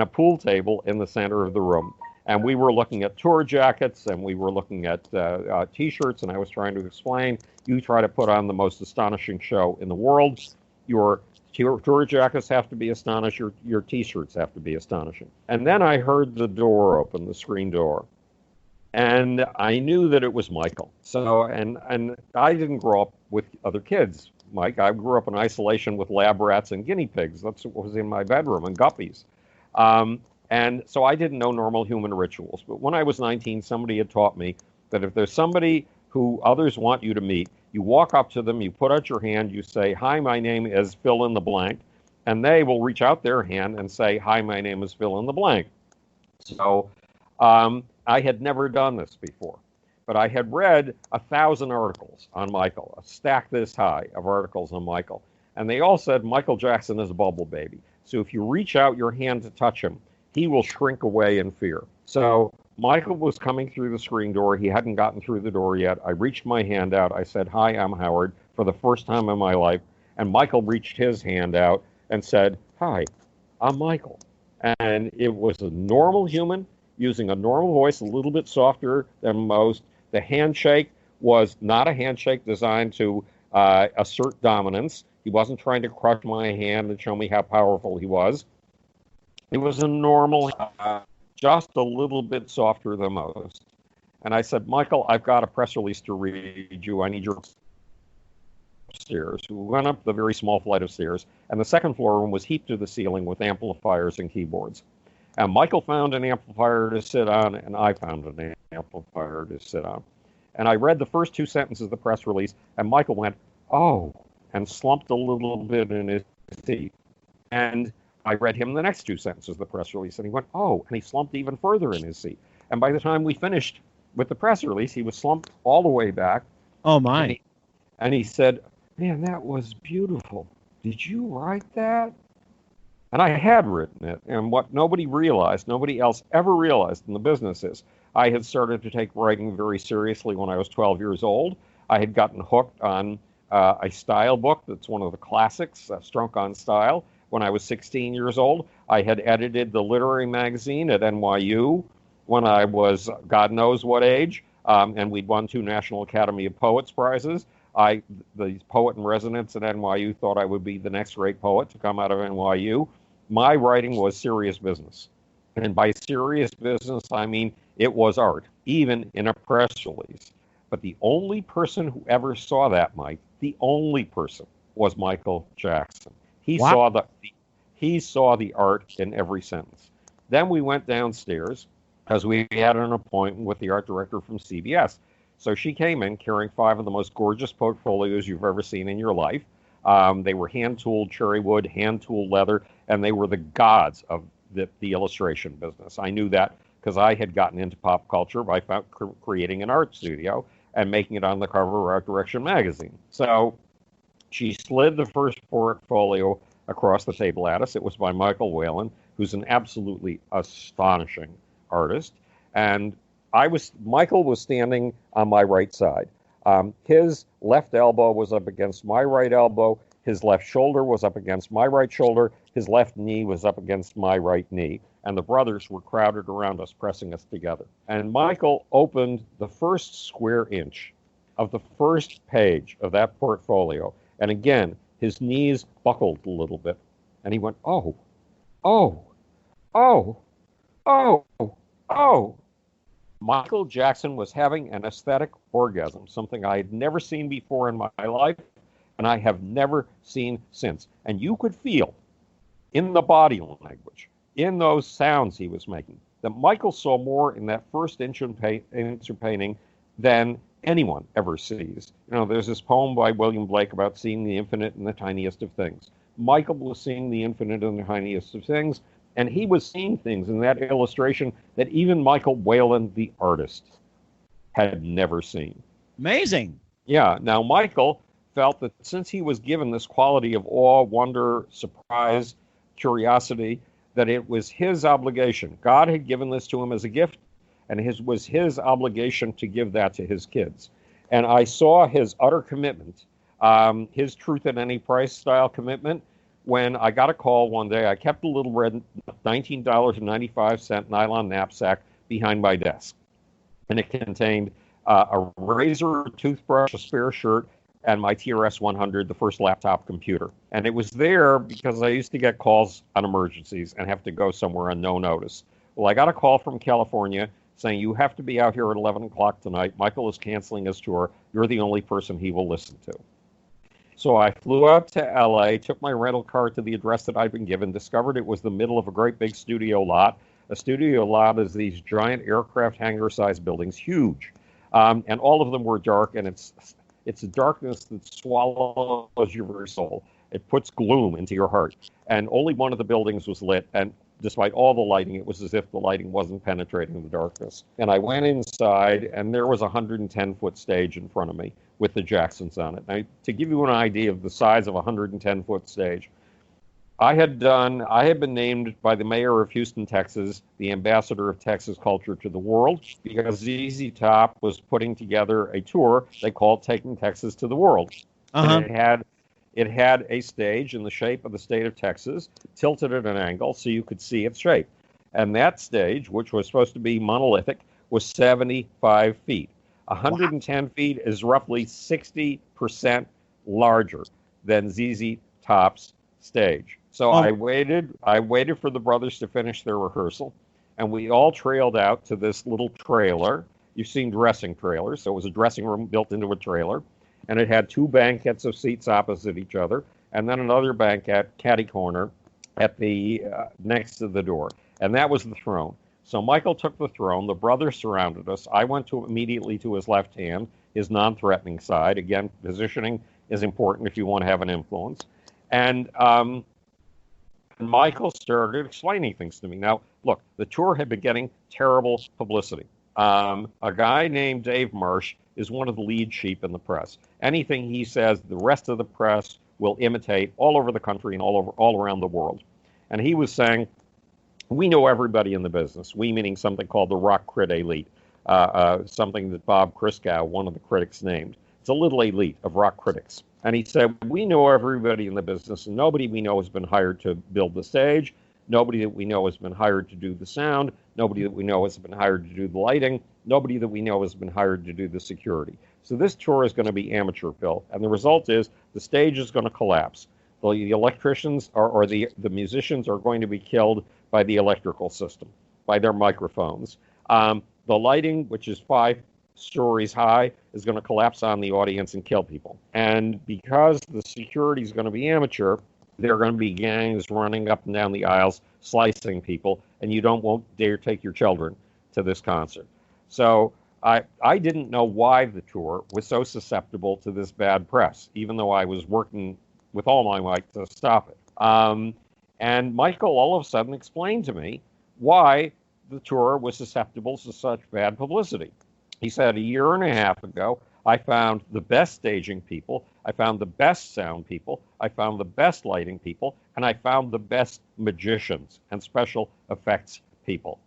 pool table in the center of the room. And we were looking at tour jackets, and we were looking at T-shirts, and I was trying to explain, you try to put on the most astonishing show in the world. Your tour jackets have to be astonishing. Your T-shirts have to be astonishing. And then I heard the door open, the screen door. And I knew that it was Michael. So, and I didn't grow up with other kids Mike. I grew up in isolation with lab rats and guinea pigs. That's what was in my bedroom, and guppies. And so I didn't know normal human rituals. But when I was 19, somebody had taught me that if there's somebody who others want you to meet, you walk up to them, you put out your hand, you say, "Hi, my name is fill in the blank," and they will reach out their hand and say, "Hi, my name is fill in the blank." So I had never done this before, but I had read 1,000 articles on Michael, a stack this high of articles on Michael, and they all said Michael Jackson is a bubble baby. So if you reach out your hand to touch him, he will shrink away in fear. So Michael was coming through the screen door. He hadn't gotten through the door yet. I reached my hand out. I said, "Hi, I'm Howard," for the first time in my life. And Michael reached his hand out and said, "Hi, I'm Michael." And it was a normal human using a normal voice, a little bit softer than most. The handshake was not a handshake designed to assert dominance. He wasn't trying to crush my hand and show me how powerful he was. It was a normal, just a little bit softer than most. And I said, "Michael, I've got a press release to read you. I need your upstairs." We went up the very small flight of stairs, and the second floor room was heaped to the ceiling with amplifiers and keyboards. And Michael found an amplifier to sit on, and I found an amplifier to sit on. And I read the first 2 sentences of the press release, and Michael went, "Oh," and slumped a little bit in his seat. And I read him the next 2 sentences of the press release, and he went, "Oh," and he slumped even further in his seat. And by the time we finished with the press release, he was slumped all the way back. Oh, my. And he said, "Man, that was beautiful. Did you write that?" And I had written it. And what nobody realized, nobody else ever realized in the business is I had started to take writing very seriously when I was 12 years old. I had gotten hooked on a style book that's one of the classics, Strunk on Style. When I was 16 years old, I had edited the literary magazine at NYU when I was God knows what age, and we'd won 2 National Academy of Poets prizes. The poet in residence at NYU thought I would be the next great poet to come out of NYU. My writing was serious business. And by serious business, I mean it was art, even in a press release. But the only person who ever saw that, Mike, the only person was Michael Jackson. He saw the art in every sentence. Then we went downstairs because we had an appointment with the art director from CBS. So she came in carrying 5 of the most gorgeous portfolios you've ever seen in your life. They were hand-tooled cherry wood, hand-tooled leather, and they were the gods of the illustration business. I knew that because I had gotten into pop culture by creating an art studio and making it on the cover of Art Direction magazine. So she slid the first portfolio across the table at us. It was by Michael Whalen, who's an absolutely astonishing artist. And Michael was standing on my right side. His left elbow was up against my right elbow. His left shoulder was up against my right shoulder. His left knee was up against my right knee. And the brothers were crowded around us, pressing us together. And Michael opened the first square inch of the first page of that portfolio. And again, his knees buckled a little bit. And he went, "Oh, oh, oh, oh, oh." Michael Jackson was having an aesthetic orgasm, something I had never seen before in my life, and I have never seen since. And you could feel in the body language, in those sounds he was making, that Michael saw more in that first inch painting than anyone ever sees. You know, there's this poem by William Blake about seeing the infinite in the tiniest of things. Michael was seeing the infinite in the tiniest of things, and he was seeing things in that illustration that even Michael Whalen, the artist, had never seen. Amazing. Yeah. Now, Michael felt that since he was given this quality of awe, wonder, surprise, curiosity, that it was his obligation. God had given this to him as a gift, and it was his obligation to give that to his kids. And I saw his utter commitment, his truth at any price style commitment, when I got a call one day. I kept a little red $19.95 nylon knapsack behind my desk. And it contained a razor, a toothbrush, a spare shirt, and my TRS-100, the first laptop computer. And it was there because I used to get calls on emergencies and have to go somewhere on no notice. Well, I got a call from California saying, "You have to be out here at 11 o'clock tonight. Michael is canceling his tour. You're the only person he will listen to." So I flew out to LA, took my rental car to the address that I'd been given, discovered it was the middle of a great big studio lot. A studio lot is these giant aircraft hangar-sized buildings, huge. And all of them were dark, and it's a darkness that swallows your soul. It puts gloom into your heart. And only one of the buildings was lit, and despite all the lighting, it was as if the lighting wasn't penetrating the darkness. And I went inside, and there was a 110-foot stage in front of me with the Jacksons on it. Now, to give you an idea of the size of a 110-foot stage, I had been named by the mayor of Houston, Texas, the ambassador of Texas culture to the world, because ZZ Top was putting together a tour they called Taking Texas to the World. And it had a stage in the shape of the state of Texas, tilted at an angle so you could see its shape. And that stage, which was supposed to be monolithic, was 75 feet. 110 feet is roughly 60% larger than ZZ Top's stage. So I waited for the brothers to finish their rehearsal, and we all trailed out to this little trailer. You've seen dressing trailers, so it was a dressing room built into a trailer, and it had two banquettes of seats opposite each other, and then another banquette, catty corner, at the next to the door, and that was the throne. So Michael took the throne. The brothers surrounded us. I went immediately to his left hand, his non-threatening side. Again, positioning is important if you want to have an influence. And Michael started explaining things to me. Now, look, the tour had been getting terrible publicity. A guy named Dave Marsh is one of the lead sheep in the press. Anything he says, the rest of the press will imitate all over the country and all around the world. And he was saying, we know everybody in the business, we meaning something called the rock crit elite, something that Bob Christgau, one of the critics, named. It's a little elite of rock critics. And he said, we know everybody in the business, and nobody we know has been hired to build the stage. Nobody that we know has been hired to do the sound. Nobody that we know has been hired to do the lighting. Nobody that we know has been hired to do the security. So this tour is going to be amateur, Bill. And the result is the stage is going to collapse. The electricians or the musicians are going to be killed by the electrical system, by their microphones. The lighting, which is 5 stories high, is going to collapse on the audience and kill people. And because the security is going to be amateur, there are going to be gangs running up and down the aisles, slicing people, and you won't dare take your children to this concert. So I didn't know why the tour was so susceptible to this bad press, even though I was working with all my might to stop it. And Michael all of a sudden explained to me why the tour was susceptible to such bad publicity. He said, a year and a half ago, I found the best staging people, I found the best sound people, I found the best lighting people, and I found the best magicians and special effects people.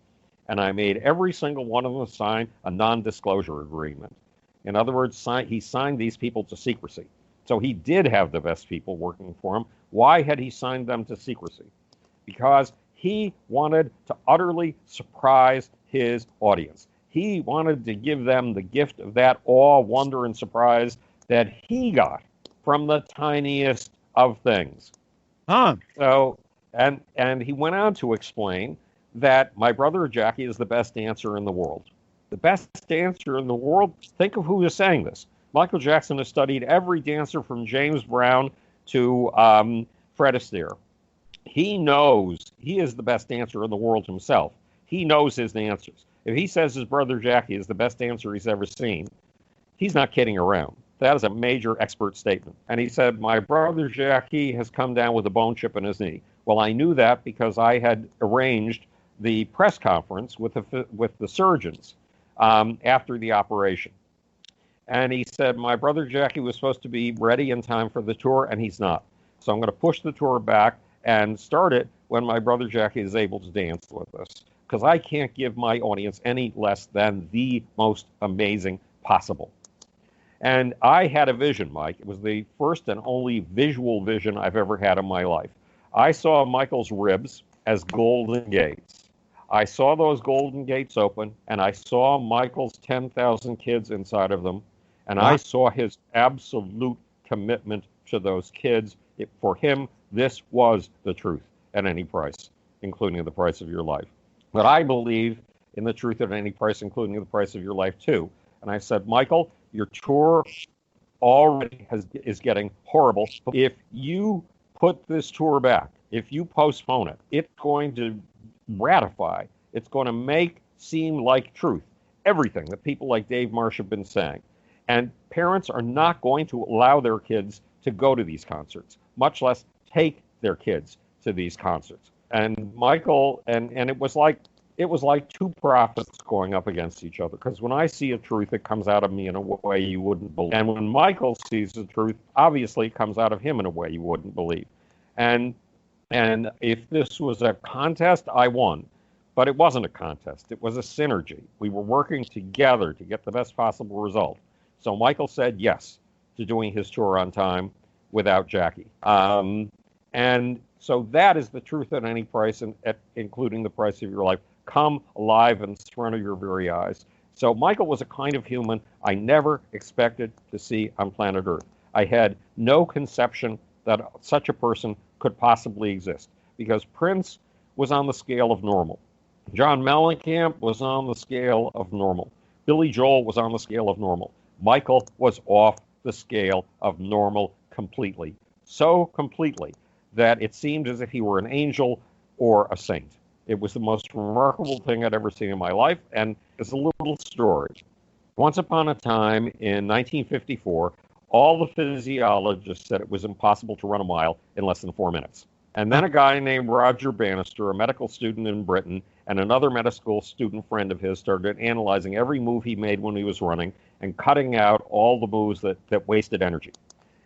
And I made every single one of them sign a non-disclosure agreement. In other words, he signed these people to secrecy. So he did have the best people working for him. Why had he signed them to secrecy? Because he wanted to utterly surprise his audience. He wanted to give them the gift of that awe, wonder, and surprise that he got from the tiniest of things. So, and he went on to explain that my brother Jackie is the best dancer in the world. The best dancer in the world? Think of who is saying this. Michael Jackson has studied every dancer from James Brown to Fred Astaire. He knows he is the best dancer in the world himself. He knows his dancers. If he says his brother Jackie is the best dancer he's ever seen, he's not kidding around. That is a major expert statement. And he said, my brother Jackie has come down with a bone chip in his knee. Well, I knew that because I had arranged the press conference with the surgeons after the operation. And he said, my brother Jackie was supposed to be ready in time for the tour, and he's not. So I'm going to push the tour back and start it when my brother Jackie is able to dance with us. Because I can't give my audience any less than the most amazing possible. And I had a vision, Mike. It was the first and only visual vision I've ever had in my life. I saw Michael's ribs as golden gates. I saw those golden gates open, and I saw Michael's 10,000 kids inside of them, and I saw his absolute commitment to those kids. For him, this was the truth at any price, including the price of your life. But I believe in the truth at any price, including the price of your life, too. And I said, Michael, your tour already is getting horrible. If you put this tour back, if you postpone it, it's going to ratify, it's going to make seem like truth everything that people like Dave Marsh have been saying. And parents are not going to allow their kids to go to these concerts, much less take their kids to these concerts. And Michael, and it was like two prophets going up against each other. Because when I see a truth, it comes out of me in a way you wouldn't believe. And when Michael sees the truth, obviously it comes out of him in a way you wouldn't believe. And if this was a contest, I won. But it wasn't a contest. It was a synergy. We were working together to get the best possible result. So Michael said yes to doing his tour on time without Jackie. And so that is the truth at any price, and including the price of your life. Come alive in front of your very eyes. So Michael was a kind of human I never expected to see on planet Earth. I had no conception that such a person could possibly exist, because Prince was on the scale of normal. John Mellencamp was on the scale of normal. Billy Joel was on the scale of normal. Michael was off the scale of normal completely. So completely that it seemed as if he were an angel or a saint. It was the most remarkable thing I'd ever seen in my life, and it's a little story. Once upon a time in 1954, all the physiologists said it was impossible to run a mile in less than 4 minutes. And then a guy named Roger Bannister, a medical student in Britain, and another medical student friend of his started analyzing every move he made when he was running and cutting out all the moves that wasted energy.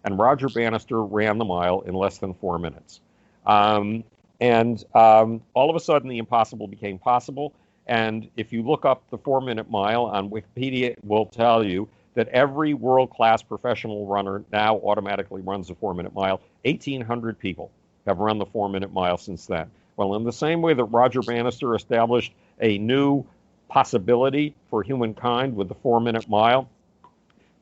And Roger Bannister ran the mile in less than 4 minutes. All of a sudden, the impossible became possible. And if you look up the 4-minute mile on Wikipedia, it will tell you that every world-class professional runner now automatically runs a 4-minute mile. 1,800 people have run the 4-minute mile since then. Well, in the same way that Roger Bannister established a new possibility for humankind with the 4-minute mile,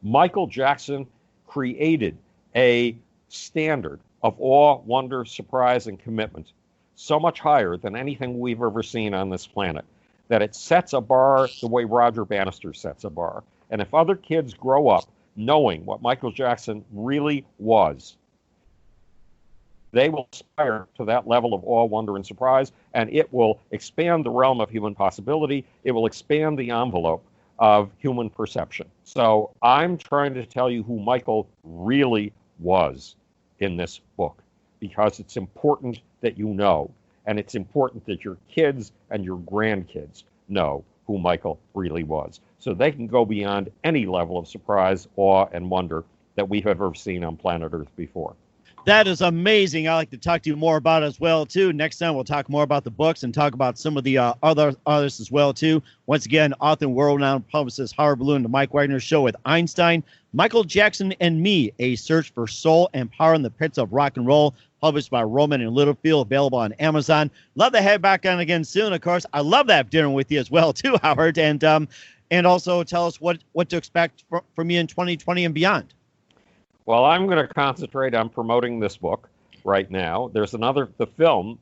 Michael Jackson created a standard of awe, wonder, surprise, and commitment so much higher than anything we've ever seen on this planet, that it sets a bar the way Roger Bannister sets a bar. And if other kids grow up knowing what Michael Jackson really was, they will aspire to that level of awe, wonder, and surprise, and it will expand the realm of human possibility. It will expand the envelope of human perception. So I'm trying to tell you who Michael really was in this book, because it's important that you know, and it's important that your kids and your grandkids know who Michael really was, so they can go beyond any level of surprise, awe, and wonder that we've ever seen on planet Earth before. That is amazing. I'd like to talk to you more about it as well, too. Next time, we'll talk more about the books and talk about some of the other artists as well, too. Once again, author and world-renowned publicist Howard Balloon, the Mike Wagner Show with Einstein, Michael Jackson and Me, A Search for Soul and Power in the Pits of Rock and Roll, published by Roman and Littlefield, available on Amazon. Love to have back on again soon, of course. I love that dinner with you as well, too, Howard. And also tell us what to expect from you in 2020 and beyond. Well, I'm going to concentrate on promoting this book right now. There's the film,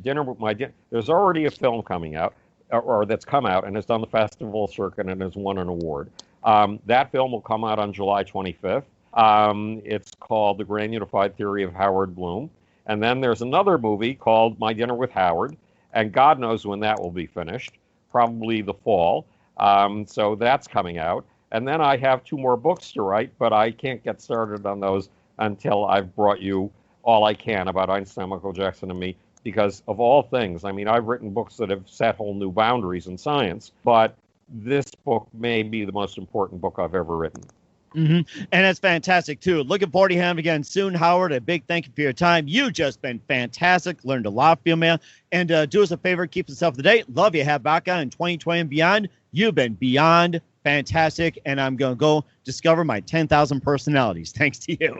Dinner with My Dinner. There's already a film coming out, or that's come out and has done the festival circuit and has won an award. That film will come out on July 25th. It's called The Grand Unified Theory of Howard Bloom. And then there's another movie called My Dinner with Howard, and God knows when that will be finished, probably the fall. So that's coming out. And then I have 2 more books to write, but I can't get started on those until I've brought you all I can about Einstein, Michael Jackson, and me, because of all things, I mean, I've written books that have set whole new boundaries in science, but this book may be the most important book I've ever written. Mm-hmm. And that's fantastic, too. Looking forward to having again soon, Howard. A big thank you for your time. You've just been fantastic. Learned a lot from you, man. And do us a favor, keep yourself up to date. Love you. Have back on in 2020 and beyond. You've been beyond fantastic, and I'm going to go discover my 10,000 personalities. Thanks to you.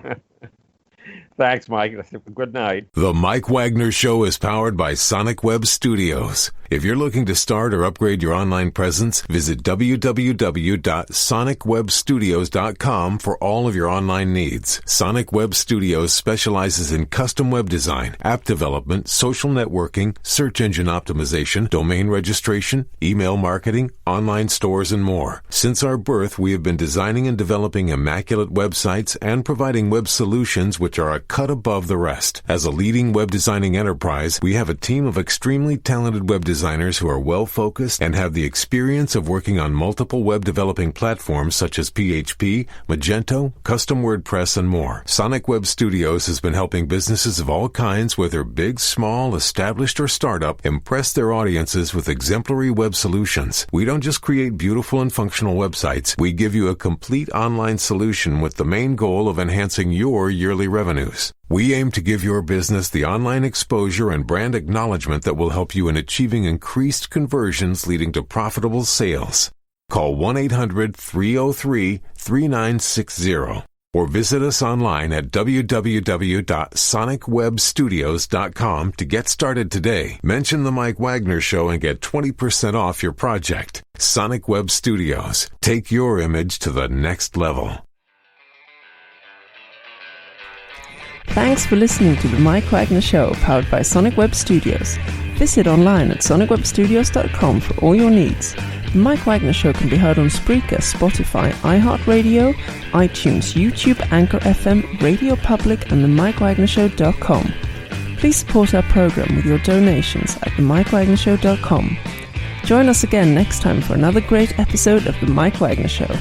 Thanks, Mike. Good night. The Mike Wagner Show is powered by Sonic Web Studios. If you're looking to start or upgrade your online presence, visit www.sonicwebstudios.com for all of your online needs. Sonic Web Studios specializes in custom web design, app development, social networking, search engine optimization, domain registration, email marketing, online stores, and more. Since our birth, we have been designing and developing immaculate websites and providing web solutions which are a cut above the rest. As a leading web designing enterprise, we have a team of extremely talented web designers who are well-focused and have the experience of working on multiple web developing platforms such as PHP, Magento, Custom WordPress, and more. Sonic Web Studios has been helping businesses of all kinds, whether big, small, established, or startup, impress their audiences with exemplary web solutions. We don't just create beautiful and functional websites. We give you a complete online solution with the main goal of enhancing your yearly revenues. We aim to give your business the online exposure and brand acknowledgement that will help you in achieving increased conversions leading to profitable sales. Call 1-800-303-3960 or visit us online at www.sonicwebstudios.com to get started today. Mention the Mike Wagner Show and get 20% off your project. Sonic Web Studios. Take your image to the next level. Thanks for listening to the Mike Wagner Show, powered by Sonic Web Studios. Visit online at sonicwebstudios.com for all your needs. The Mike Wagner Show can be heard on Spreaker, Spotify, iHeartRadio, iTunes, YouTube, Anchor FM, Radio Public, and themikewagnershow.com. Please support our program with your donations at themikewagnershow.com. Join us again next time for another great episode of The Mike Wagner Show.